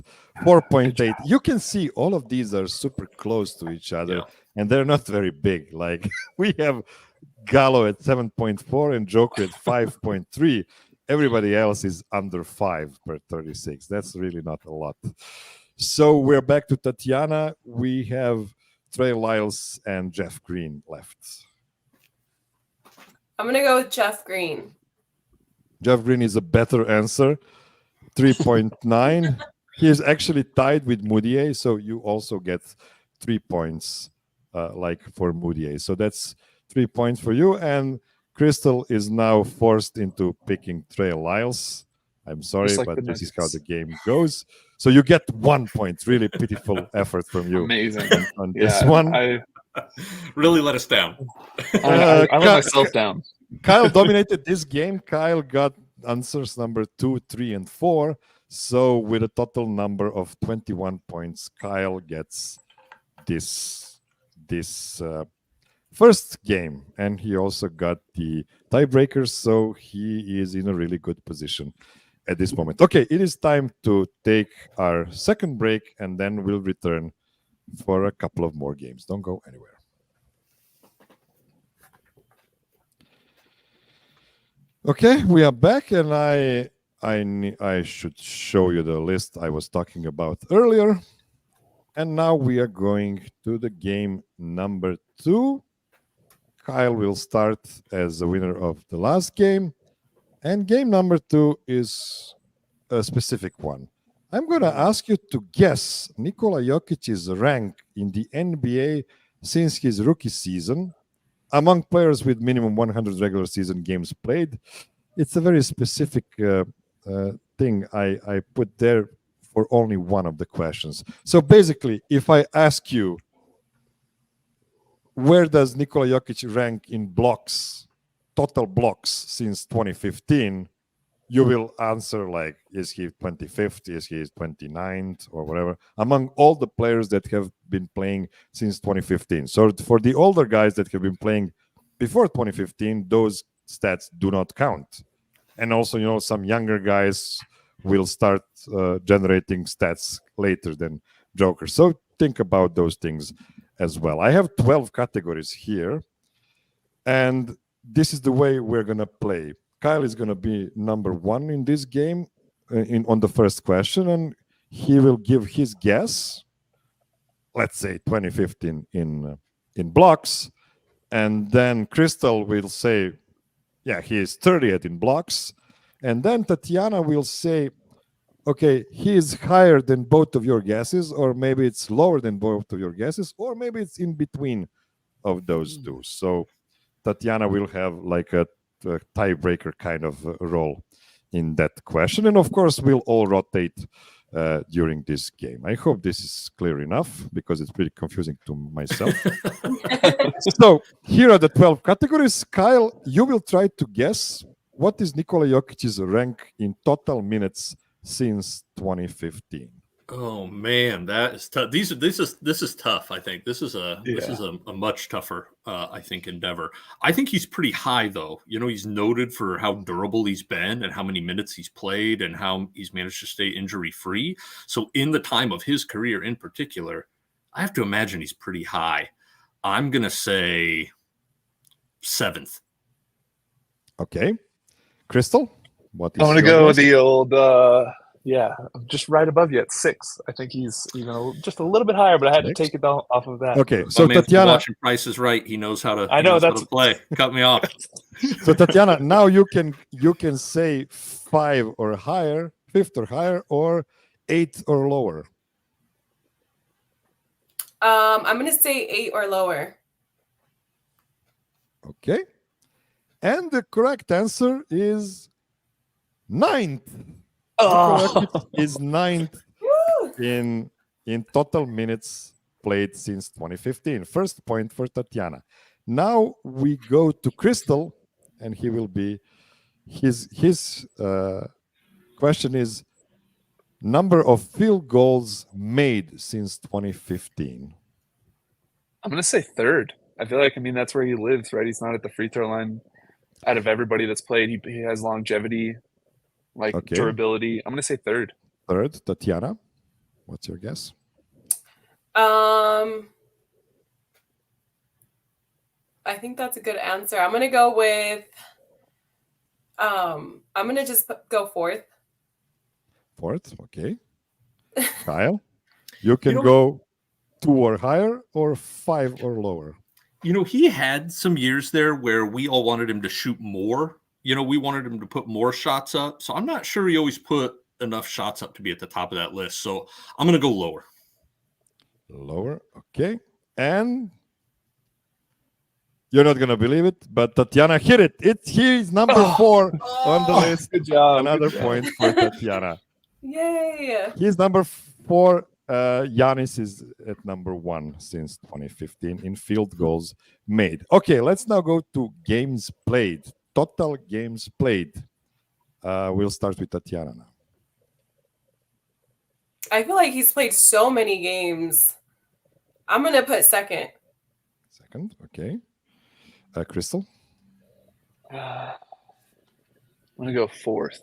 4.8. You can see all of these are super close to each other, and they're not very big. Like we have Gallo at 7.4 and Joker at 5.3. Everybody else is under 5 per 36. That's really not a lot. So we're back to Tatiana. We have Trey Lyles and Jeff Green left. I'm going to go with Jeff Green. Jeff Green is a better answer, 3.9. He is actually tied with Mudiay, so you also get 3 points like for Mudiay. So that's 3 points for you, and Crystal is now forced into picking Trey Lyles. I'm sorry, but this is how the game goes. So you get 1 point. Really pitiful effort from you. Amazing. On this one. Really let us down. I let myself down. Kyle dominated this game. Kyle got answers number 2, 3, and 4. So with a total number of 21 points, Kyle gets this first game, and he also got the tiebreakers, so he is in a really good position at this moment. Okay, it is time to take our second break, and then we'll return for a couple of more games. Don't go anywhere. Okay, we are back, and I should show you the list I was talking about earlier. And now we are going to the game number 2. Kyle will start as the winner of the last game. And game number 2 is a specific one. I'm going to ask you to guess Nikola Jokic's rank in the NBA since his rookie season among players with minimum 100 regular season games played. It's a very specific thing I put there for only one of the questions. So basically, if I ask you, where does Nikola Jokic rank in blocks, total blocks since 2015? You will answer like, is he 25th? Is he 29th or whatever? Among all the players that have been playing since 2015. So for the older guys that have been playing before 2015, those stats do not count. And also, some younger guys will start generating stats later than Joker. So think about those things as well. I have 12 categories here. And this is the way we're going to play. Kyle is going to be number 1 in this game on the first question, and he will give his guess, let's say 2015 in blocks. And then Crystal will say, yeah, he is 30th in blocks. And then Tatiana will say, okay, he is higher than both of your guesses, or maybe it's lower than both of your guesses, or maybe it's in between of those two. So Tatiana will have like a tiebreaker kind of role in that question. And of course, we'll all rotate during this game. I hope this is clear enough because it's pretty confusing to myself. So here are the 12 categories. Kyle, you will try to guess what is Nikola Jokic's rank in total minutes since 2015. Oh man, that is tough. This is tough. I think this is a much tougher I think endeavor. I think he's pretty high though. You know, he's noted for how durable he's been and how many minutes he's played and how he's managed to stay injury free. So in the time of his career in particular, I have to imagine he's pretty high. I'm gonna say 7th. Okay, Crystal, what is I'm gonna your go guess? with the old. Just right above you at 6. I think he's just a little bit higher, but I had to 6? take it off of that. Okay, so My man's Tatiana, watching Price is Right. He knows how to. I know, he knows how that's- to play. Cut me off. so Tatiana, now you can say 5 or higher, 5th or higher, or 8th or lower. I'm gonna say 8 or lower. Okay, and the correct answer is 9th. Oh. Is 9th Woo! in total minutes played since 2015. First point for Tatiana. Now we go to Crystal, and he will be his question is number of field goals made since 2015. I'm gonna say 3rd. I feel like that's where he lives, right? He's not at the free throw line. Out of everybody that's played, he has longevity, like Okay. durability. I'm gonna say 3rd. 3rd, Tatiana. What's your guess? I think that's a good answer. I'm gonna go with. I'm gonna just go 4th. 4th, okay. Kyle, you can You know- go 2 or higher or 5 or lower. You know, he had some years there where we all wanted him to shoot more. You know, we wanted him to put more shots up. So I'm not sure he always put enough shots up to be at the top of that list. So I'm going to go lower. Lower, okay. And you're not going to believe it, but Tatiana hit it. He's number 4 on the list. Good job. Another good job. point for Tatiana. Yay! He's number 4. Giannis is at number 1 since 2015 in field goals made. Okay, let's now go to games played. Total games played. We'll start with Tatiana now. I feel like he's played so many games. I'm gonna put 2nd. 2nd, okay. Crystal? I'm gonna go 4th.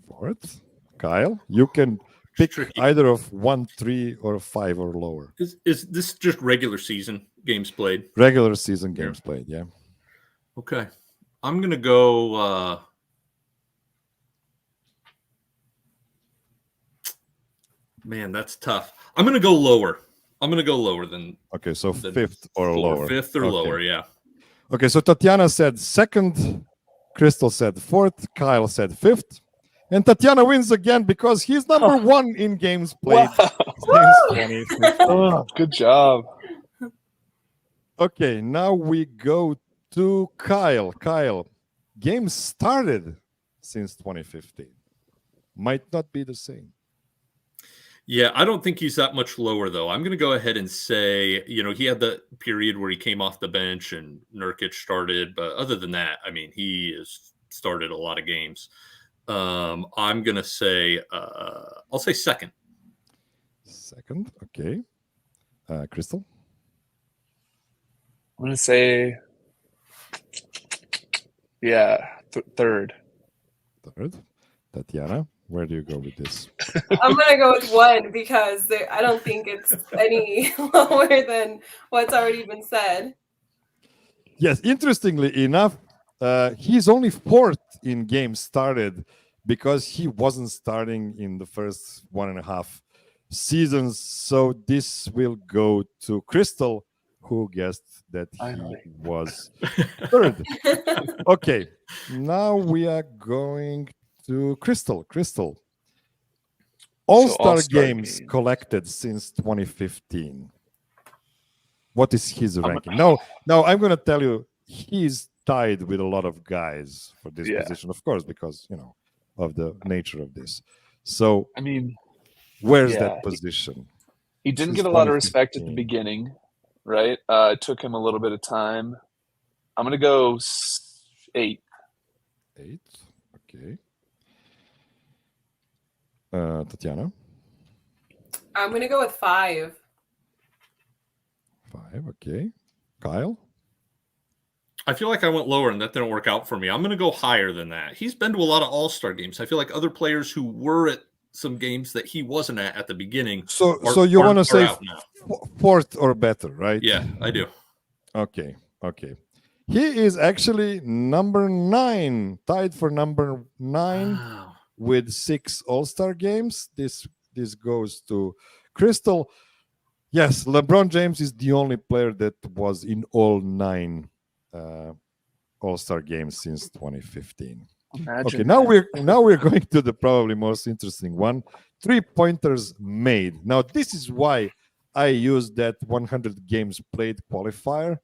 4th. Kyle, you can pick Tricky. either of 1, 3, or 5 or lower. Is this just regular season games played? Regular season games played, yeah. Okay. I'm going to go man, that's tough. I'm going to go lower. I'm going to go lower than Okay, so than 5th or 4th, lower. 5th or Okay. lower, yeah. Okay, so Tatiana said 2nd, Crystal said 4th, Kyle said 5th, and Tatiana wins again because he's number 1 in games played Wow. since 2015. Oh, good job. Okay, now we go to Kyle. Kyle, games started since 2015. Might not be the same. Yeah, I don't think he's that much lower, though. I'm going to go ahead and say, you know, he had the period where he came off the bench and Nurkic started. But other than that, I mean, he has started a lot of games. I'm going to say, I'll say 2nd. 2nd, okay. Crystal? I'm gonna say, 3rd. 3rd. Tatiana, where do you go with this? I'm gonna go with 1 because I don't think it's any lower than what's already been said. Yes, interestingly enough, he's only fourth in games started because he wasn't starting in the first 1.5 seasons. So this will go to Crystal, who guessed that he Finally. was third. Okay, now we are going to Crystal. Crystal. All-Star All-Star games games. collected since 2015. What is his ranking? Now I'm going to tell you he's tied with a lot of guys for this Yeah. position, of course, because of the nature of this. So I mean, where's Yeah. that position? he didn't Since get a lot of respect at the 2015. beginning, right? It took him a little bit of time. I'm gonna go 8. 8. Okay. Tatiana. I'm gonna go with 5. 5. Okay. Kyle. I feel like I went lower and that didn't work out for me. I'm going to go higher than that. He's been to a lot of all-star games. I feel like other players who were at some games that he wasn't at the beginning. So you want to say out now. fourth or better, right? Yeah, I do. Okay. He is actually number 9, tied for number 9 Wow. with 6 All-Star games. This goes to Crystal. Yes, LeBron James is the only player that was in all 9 All-Star games since 2015. Imagine. Okay, now we're going to the probably most interesting one: 3-pointers made. Now this is why I used that 100 games played qualifier,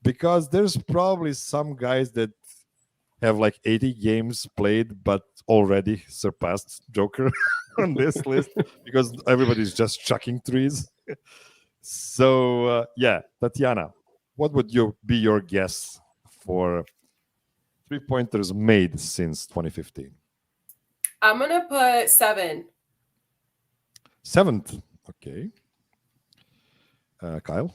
because there's probably some guys that have like 80 games played but already surpassed Joker on this list because everybody's just chucking threes. So Tatiana, what would be your guess for 3-pointers made since 2015? I'm gonna put 7. 7th. Okay. Kyle.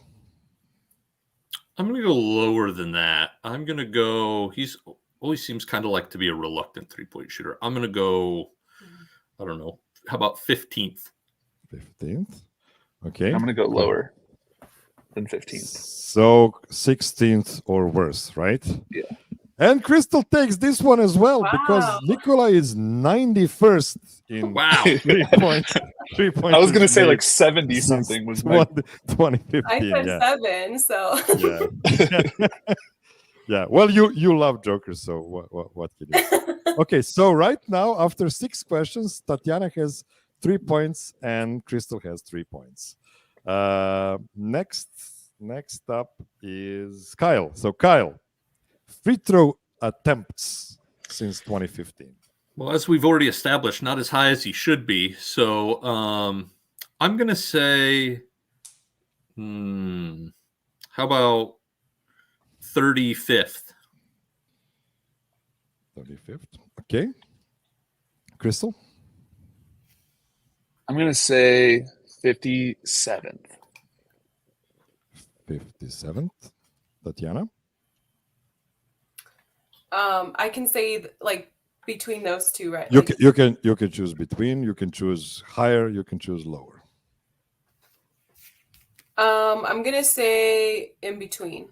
I'm going to go lower than that. I'm going to go. He's always seems kind of like to be a reluctant 3-point shooter. I'm going to go. I don't know. How about 15th? 15th. Okay. I'm gonna go lower than 15th. So 16th or worse, right? Yeah. And Crystal takes this one as well Wow. because Nikola is 91st in Wow. 3 points. 3 points. I was gonna say like 70 something was my 2015. I said Yeah. 7, so Yeah. Yeah. Well, you love Joker, so what can you do? Okay, so right now, after 6 questions, Tatiana has 3 points and Crystal has 3 points. Next up is Kyle. So Kyle, free throw attempts since 2015. Well, as we've already established, not as high as he should be. So I'm going to say, how about 35th? 35th. Okay. Crystal? I'm gonna say 57th. 57th. Tatiana? I can say like between those two, right? You can choose between, you can choose higher, you can choose lower. I'm gonna say in between.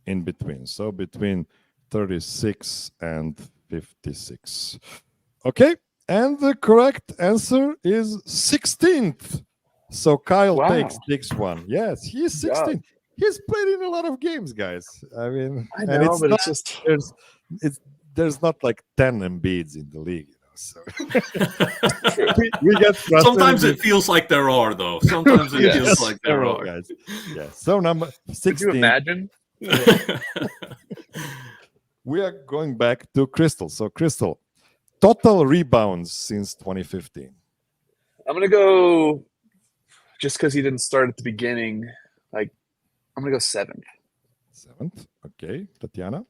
In between. So between 36 and 56. Okay. And the correct answer is 16th. So Kyle takes this one. Yes, he's 16th. He's played in a lot of games, guys. I mean, I know, and it's but not, it's just there's not like 10 Embiids in the league, so true. we get frustrated. Sometimes it feels like there are, though. Sometimes it feels like there are. Guys. Yeah. So number 16. Could you imagine? We are going back to Crystal. So Crystal, total rebounds since 2015. I'm gonna go just because he didn't start at the beginning. Like, I'm gonna go 7th. 7th. Okay. Tatiana?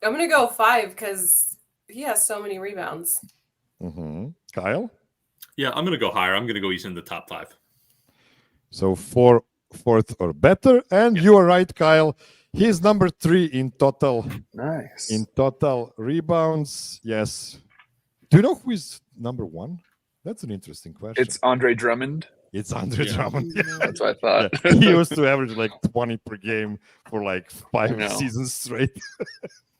I'm gonna go 5 because he has so many rebounds. Mm-hmm. Kyle? Yeah, I'm going to go higher. I'm going to go he's in the top 5. So 4th or better. And you are right, Kyle. He's number 3 in total. Nice. In total rebounds. Yes. Do you know who is number 1 That's an interesting question. It's Andre Drummond. It's Andre Drummond. Yeah. That's what I thought. Yeah. He used to average like 20 per game for like I 5 know. seasons straight.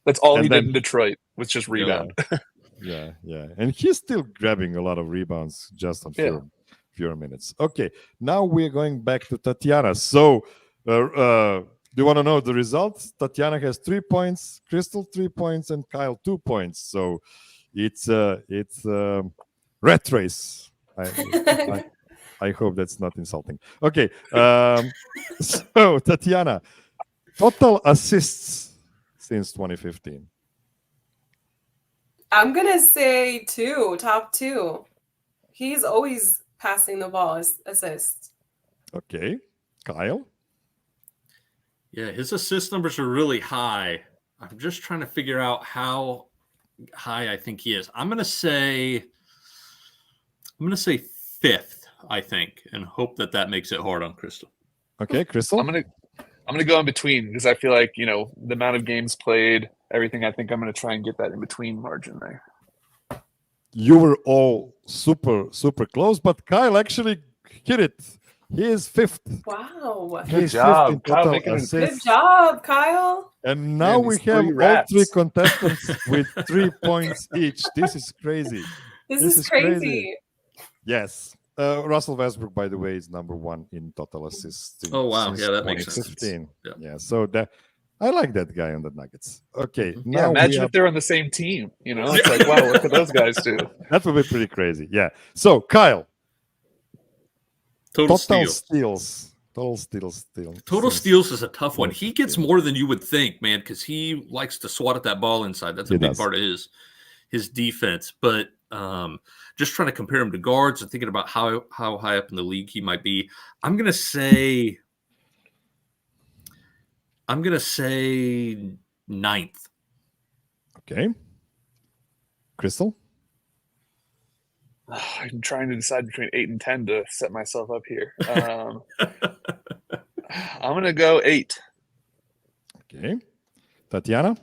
That's all And he then- did in Detroit was just rebound. Yeah. And he's still grabbing a lot of rebounds just on fewer minutes. Okay, now we're going back to Tatiana. So, do you want to know the results? Tatiana has 3 points, Crystal 3 points, and Kyle 2 points. So, it's rat race. I hope that's not insulting. Okay, so Tatiana, total assists since 2015. I'm gonna say 2, top 2. He's always passing the ball as assist. Okay, Kyle. Yeah, his assist numbers are really high. I'm just trying to figure out how high I think he is. I'm gonna say 5th, I think, and hope that makes it hard on Crystal. Okay, Crystal. I'm gonna go in between because I feel like the amount of games played, everything. I think I'm gonna try and get that in between margin there. You were all super close, but Kyle actually hit it. He is 5th. Wow. He is job, 5th in Kyle, total making it- Good assists. job, Kyle. And now Man, we these have 3 all rats. 3 contestants with 3 points each. This is crazy. This is crazy. Yes. Russell Westbrook, by the way, is number 1 in total assists. Oh, wow. since Yeah, that makes sense. 2015. Yeah. Yeah. So I like that guy on the Nuggets. Okay. Mhm. Now Yeah, we imagine have- if they're on the same team. It's like, wow, look at those guys do. that would be pretty crazy. Yeah. So Kyle, Total total steals. steals. Total steals. Total since- steals is a tough one. He gets 2015. more than you would think, man, because he likes to swat at that ball inside. That's a He big does. part of his defense. But just trying to compare him to guards and thinking about how high up in the league he might be. I'm gonna say 9th. Okay. Crystal? I'm trying to decide between 8 and 10 to set myself up here. I'm gonna go 8. Okay. Tatiana?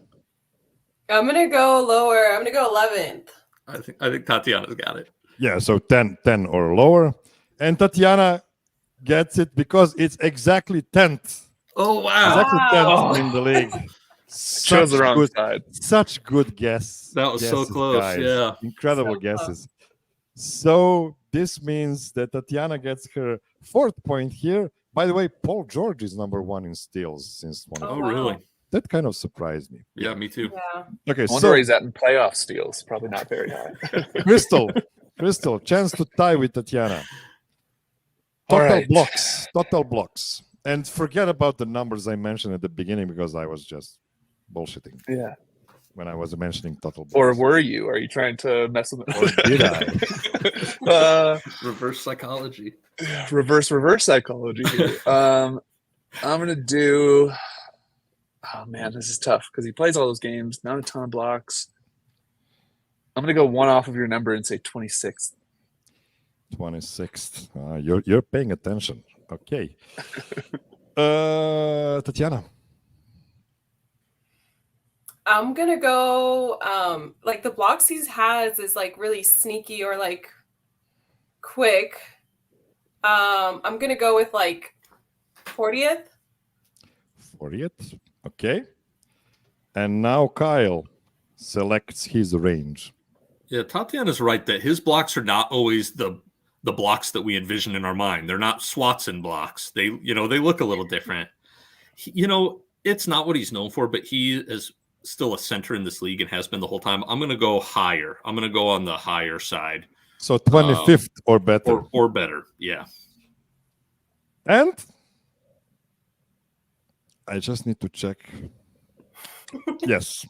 I'm gonna go lower. I'm gonna go 11th. I think Tatiana's got it. Yeah, so 10 or lower. And Tatiana gets it because it's exactly 10th. Oh wow. Exactly 10th Wow. in the league. Chose the wrong side. Such good guess. That was so guesses, close, guys. yeah. Incredible So close. guesses. So this means that Tatiana gets her 4th point here. By the way, Paul George is number 1 in steals since 20. Oh wow. really? That kind of surprised me. Yeah, me too. Yeah. Okay, I wonder so where he's at in playoff steals. Probably not very high. Crystal, chance to tie with Tatiana. All Total right. blocks. And forget about the numbers I mentioned at the beginning because I was just bullshitting Yeah. when I was mentioning total blocks. Or were you? Are you trying to mess with Or did I? Reverse psychology. Reverse psychology here. I'm gonna do. Oh man, this is tough because he plays all those games. Not a ton of blocks. I'm gonna go 1 off of your number and say 26th. 26th. You're paying attention. Okay. Tatiana. I'm gonna go like the blocks he has is like really sneaky or like quick. I'm gonna go with like 40th. 40th. Okay. And now Kyle selects his range. Yeah, Tatiana's right that his blocks are not always the blocks that we envision in our mind. They're not Swatson blocks. They look a little different. It's not what he's known for, but he is still a center in this league and has been the whole time. I'm going to go higher. I'm going to go on the higher side. So 25th or better. Or better, yeah. And I just need to check. Yes.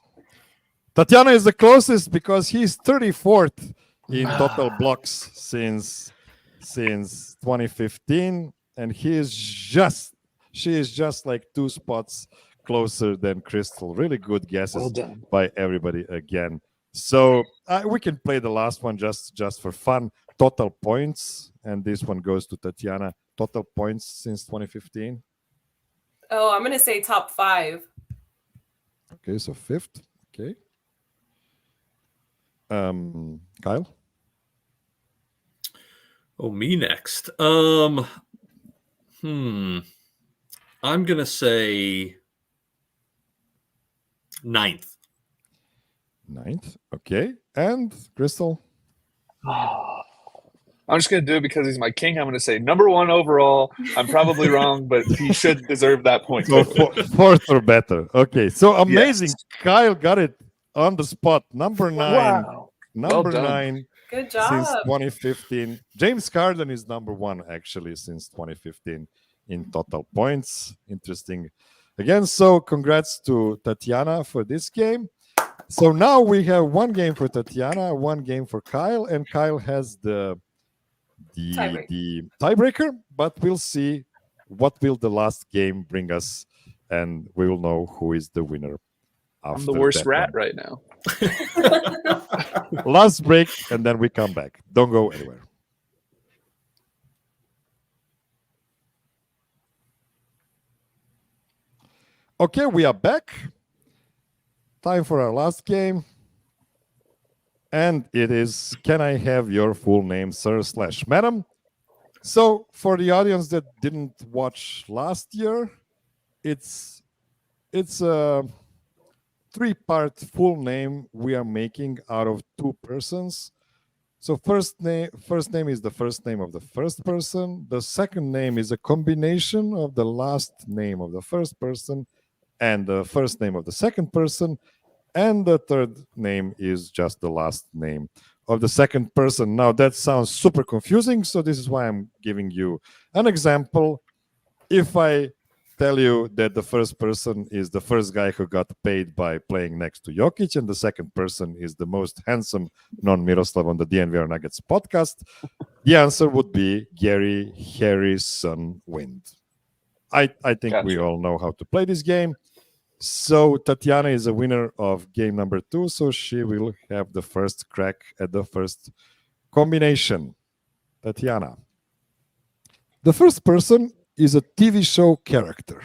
Tatiana is the closest because he's 34th in total blocks since 2015, and she is just like 2 spots closer than Crystal. Really good guesses Well done. by everybody again. So we can play the last one just for fun. Total points, and this one goes to Tatiana. Total points since 2015. Oh, I'm gonna say top 5. Okay, so 5th. Okay. Kyle? Oh, me next. I'm gonna say ninth. Ninth. Okay. And Crystal? I'm just going to do it because he's my king. I'm going to say number 1 overall. I'm probably wrong, but he should deserve that point. So fourth or better. Okay. So amazing. Yes. Kyle got it on the spot. Number 9. Wow. Number Well done. 9 Good since job. 2015. James Harden is number 1 actually since 2015 in total points. Interesting. Again, so congrats to Tatiana for this game. So now we have 1 game for Tatiana, 1 game for Kyle, and Kyle has the tiebreaker, but we'll see what will the last game bring us, and we will know who is the winner. I'm the worst rat right now. Last break, and then we come back. Don't go anywhere. Okay, we are back. Time for our last game. And it is, can I have your full name, sir/madam? So for the audience that didn't watch last year, it's a 3-part full name we are making out of 2 persons. So first name is the first name of the first person. The second name is a combination of the last name of the first person and the first name of the second person. And the third name is just the last name of the second person. Now, that sounds super confusing, so this is why I'm giving you an example. If I tell you that the first person is the first guy who got paid by playing next to Jokic, and the second person is the most handsome non-Miroslav on the DNVR Nuggets podcast, the answer would be Gary Harrison Wind. I think we all know how to play this game. So Tatiana is a winner of game number 2, so she will have the first crack at the first combination. Tatiana. The first person is a TV show character.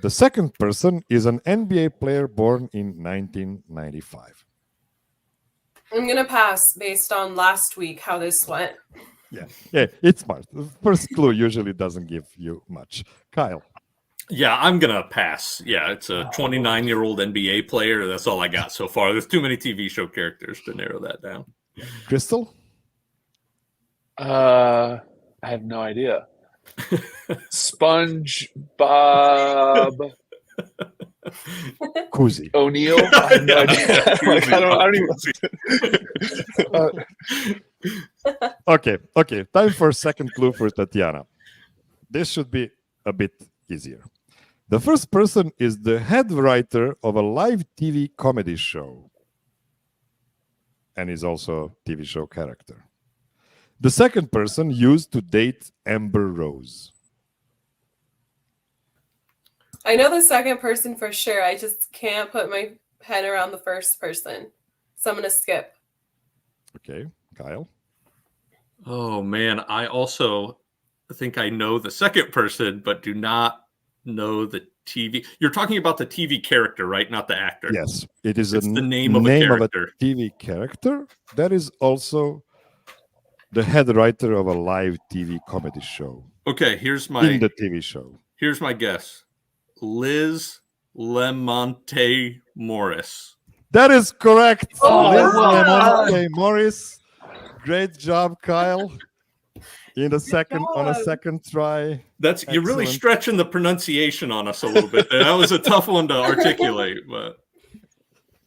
The second person is an NBA player born in 1995. I'm going to pass based on last week how this went. Yeah, it's smart. The first clue usually doesn't give you much. Kyle. Yeah, I'm going to pass. Yeah, it's a 29-year-old NBA player. That's all I got so far. There's too many TV show characters to narrow that down. Crystal? I have no idea. SpongeBob Kuzi. O'Neal? I have no idea. I don't even. Okay. Time for second clue for Tatiana. This should be a bit easier. The first person is the head writer of a live TV comedy show and is also a TV show character. The second person used to date Amber Rose. I know the second person for sure. I just can't put my head around the first person. So I'm going to skip. Okay, Kyle. Oh, man. I also think I know the second person, but do not know the TV. You're talking about the TV character, right? Not the actor. Yes, it is the name of a character. Of a TV character that is also the head writer of a live TV comedy show. Okay, here's my in the TV show. Here's my guess. Liz Lemonte Morris. That is correct. Oh, Liz wow. Lemonte Morris. Great job, Kyle. On a second try. You're really stretching the pronunciation on us a little bit there. That was a tough one to articulate, but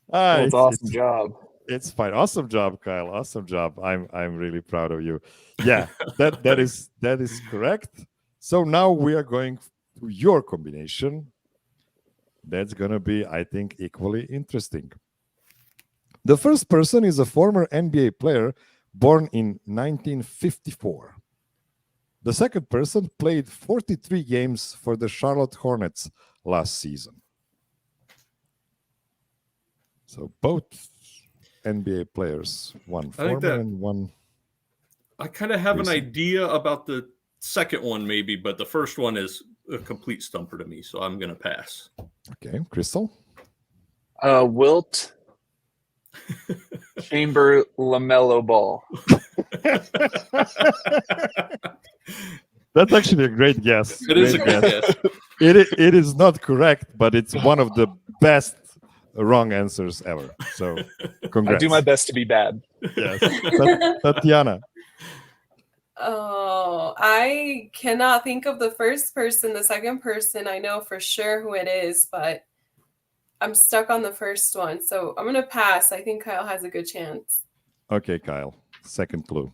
That's awesome job. It's fine. Awesome job, Kyle. Awesome job. I'm really proud of you. Yeah, that is correct. So now we are going to your combination. That's gonna be, I think, equally interesting. The first person is a former NBA player born in 1954. The second person played 43 games for the Charlotte Hornets last season. So both NBA players, one former and one. I kind of have recent. an idea about the second one, maybe, but the first one is a complete stumper to me, so I'm going to pass. Okay, Crystal. Wilt Chamber LaMelo Ball. That's actually a great guess. It is a good guess. It is not correct, but it's one of the best wrong answers ever. So, I congrats. do my best to be bad. Yes. Tatiana. Oh, I cannot think of the first person. The second person, I know for sure who it is, but I'm stuck on the first one. So I'm going to pass. I think Kyle has a good chance. Okay, Kyle. Second clue.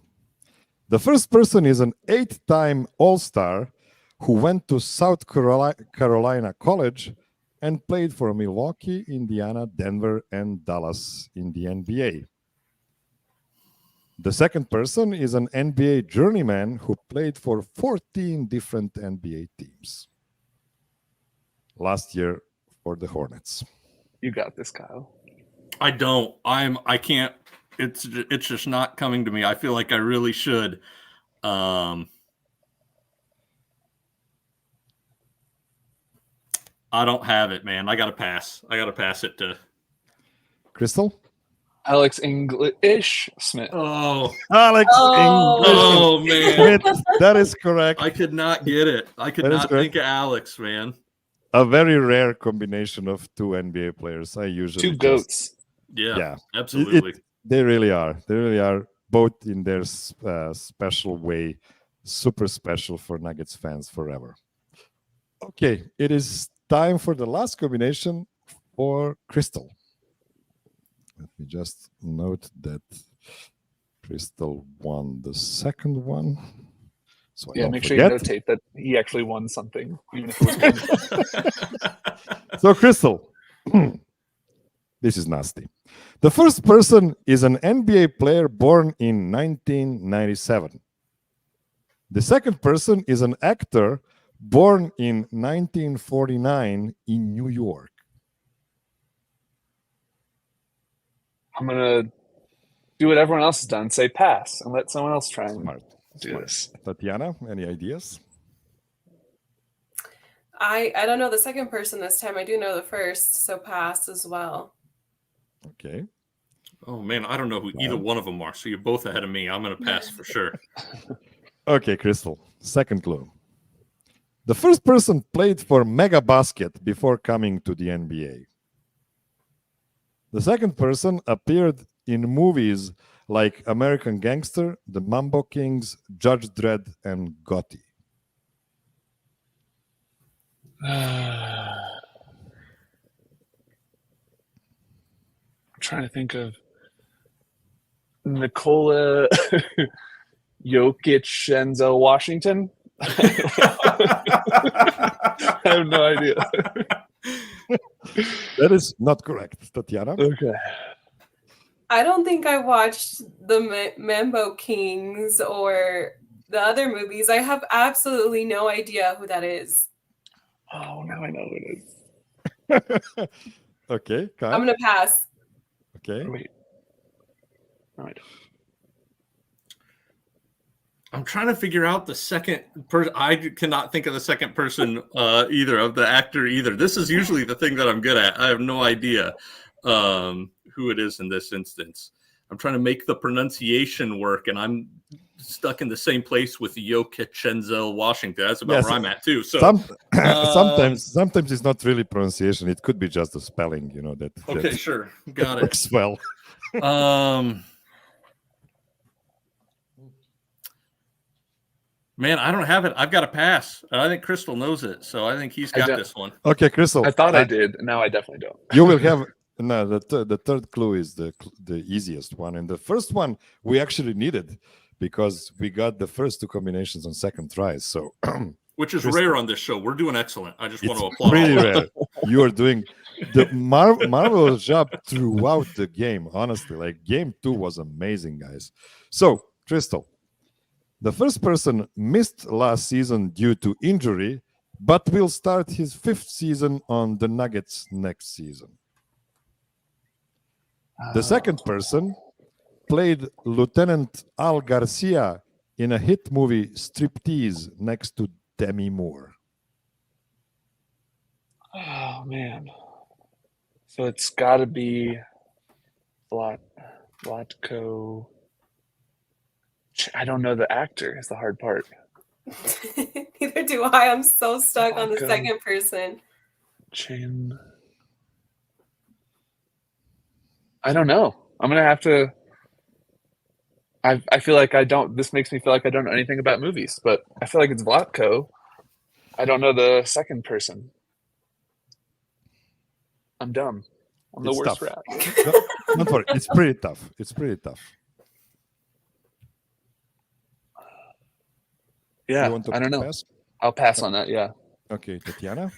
The first person is an 8-time All-Star who went to South Carolina College and played for Milwaukee, Indiana, Denver, and Dallas in the NBA. The second person is an NBA journeyman who played for 14 different NBA teams. Last year for the Hornets. You got this, Kyle. I don't. I can't. It's just not coming to me. I feel like I really should. I don't have it, man. I got to pass. I got to pass it to Crystal? Alex English Smith. Oh, Alex Oh. English oh man. Smith. That is correct. I could not get it. I could That is not correct. think of Alex, man. A very rare combination of two NBA players. I usually Two just- goats. Yeah, Yeah. absolutely. They really are. They really are, both in their special way, super special for Nuggets fans forever. Okay, it is time for the last combination for Crystal. Let me just note that Crystal won the second one. So I Yeah, don't make sure you forget. notate that he actually won something, even if it was good. So, Crystal, this is nasty. The first person is an NBA player born in 1997. The second person is an actor born in 1949 in New York. I'm going to do what everyone else has done, say pass, and let someone else try and Smart. do this. Tatiana, any ideas? I don't know the second person this time. I do know the first, so pass as well. Okay. Oh man, I don't know who either one of them are. So you're both ahead of me. I'm going to pass for sure. Okay, Crystal. Second clue. The first person played for Mega Basket before coming to the NBA. The second person appeared in movies like American Gangster, The Mambo Kings, Judge Dredd, and Gotti. I'm trying to think of Nikola, Jokic, Denzel Washington. I have no idea. That is not correct, Tatiana. Okay. I don't think I watched the Mambo Kings or the other movies. I have absolutely no idea who that is. Oh, now I know who it is. Okay, Kyle. I'm going to pass. Okay. Oh, wait. No, I don't. I'm trying to figure out the second person. I cannot think of the second person either of the actor either. This is usually the thing that I'm good at. I have no idea who it is in this instance. I'm trying to make the pronunciation work, and I'm stuck in the same place with Jokic, Denzel Washington. That's about Yes. where I'm at too. So sometimes it's not really pronunciation. It could be just the spelling, that okay, that sure, got it. works well. Man, I don't have it. I've got to pass. I think Crystal knows it, so I think he's got this one. Okay, Crystal. I thought I did. Now I definitely don't. You will have no. The third clue is the easiest one, and the first one we actually needed because we got the first two combinations on second tries. So, which is Crystal. rare on this show. We're doing excellent. I just want to it's applaud. pretty rare. You are doing the marvelous job throughout the game. Honestly, like game 2 was amazing, guys. So, Crystal, the first person missed last season due to injury, but will start his 5th season on the Nuggets next season. The second person played Lieutenant Al Garcia in a hit movie Striptease next to Demi Moore. Oh, man. So it's got to be Vlatko. I don't know the actor. Is the hard part. Neither do I. I'm so stuck on the Vlatko. second person. Chin. I don't know. I'm gonna have to. I feel like I don't. This makes me feel like I don't know anything about movies, but I feel like it's Vlatko. I don't know the second person. I'm dumb. I'm the It's worst tough. rat. Don't worry. It's pretty tough. It's pretty tough. Yeah, You want to I don't know. pass? I'll pass on that. Yeah. Okay, Tatiana.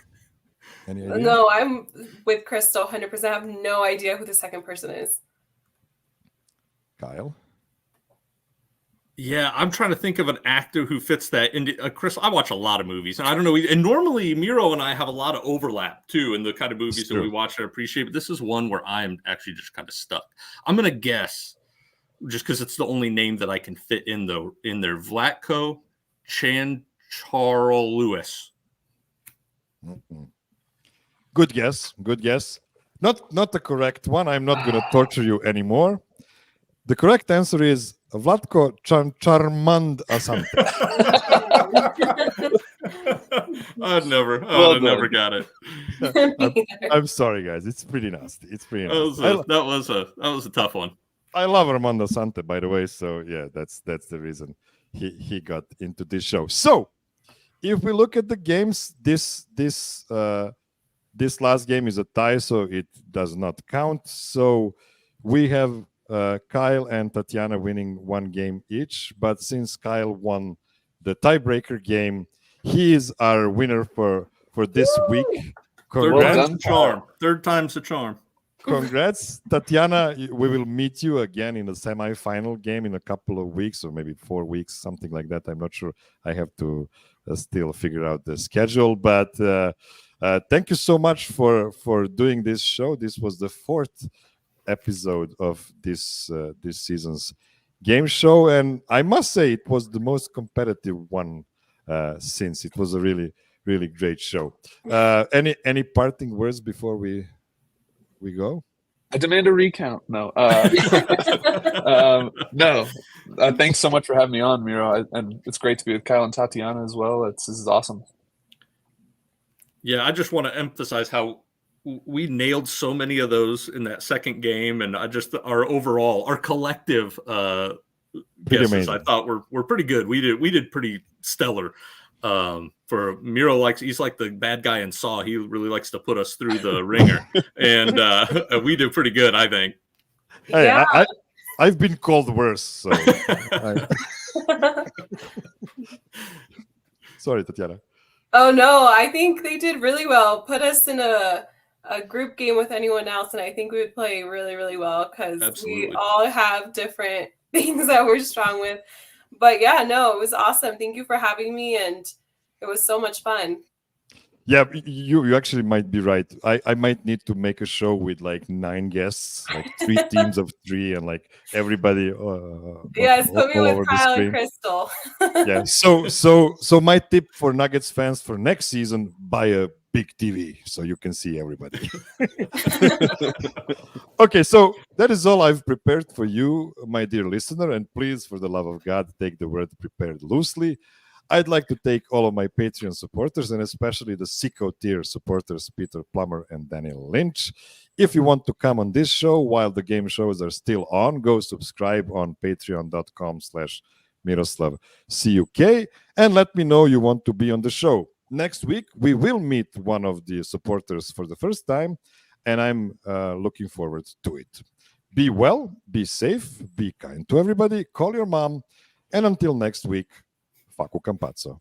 Any idea? No, I'm with Crystal 100%. I have no idea who the second person is. Kyle. Yeah, I'm trying to think of an actor who fits that. Chris, I watch a lot of movies, and I don't know. And normally, Miro and I have a lot of overlap too in the kind of movies that we watch and appreciate. But this is one where I'm actually just kind of stuck. I'm gonna guess, just because it's the only name that I can fit in there. Vlatko Chancharl Lewis. Mm-mm. Good guess. Good guess. Not the correct one. I'm not going to torture you anymore. The correct answer is Vlatko Charmand Asante. I'd never got it. I'm sorry, guys. It's pretty nasty. It's pretty nasty. That was a tough one. I love Armando Asante, by the way. So yeah, that's the reason he got into this show. So if we look at the games, this last game is a tie, so it does not count. So we have Kyle and Tatiana winning one game each. But since Kyle won the tiebreaker game, he is our winner for this week. Congrats. Third time's the charm. Congrats, Tatiana. We will meet you again in the semifinal game in a couple of weeks, or maybe 4 weeks, something like that. I'm not sure. I have to still figure out the schedule. But thank you so much for doing this show. This was the 4th episode of this season's game show, and I must say it was the most competitive one since. It was a really great show. Any parting words before we go? I demand a recount. No. No. Thanks so much for having me on, Miro. And it's great to be with Kyle and Tatiana as well. This is awesome. Yeah, I just want to emphasize how we nailed so many of those in that second game, and our collective guesses I thought were pretty good. We did pretty stellar. For Miro, he's like the bad guy in Saw. He really likes to put us through the ringer, and we did pretty good, I think. Hey, Yeah. I've been called worse. So sorry, Tatiana. Oh no, I think they did really well. Put us in a group game with anyone else, and I think we would play really, really well because we all have different things that we're strong with. But yeah, no, it was awesome. Thank you for having me, and it was so much fun. Yeah, you actually might be right. I might need to make a show with 9 guests, 3 teams of 3, and everybody. Yes, put me with Kyle and Crystal. Yeah. So my tip for Nuggets fans for next season: buy a big TV so you can see everybody. Okay, so that is all I've prepared for you, my dear listener, and please, for the love of God, take the word prepared loosely. I'd like to thank all of my Patreon supporters, and especially the Sicko tier supporters, Peter Plummer and Daniel Lynch. If you want to come on this show while the game shows are still on, go subscribe on patreon.com/Miroslav CUK and let me know you want to be on the show. Next week, we will meet one of the supporters for the first time, and I'm looking forward to it. Be well, be safe, be kind to everybody, call your mom, and until next week, Facu Campazzo.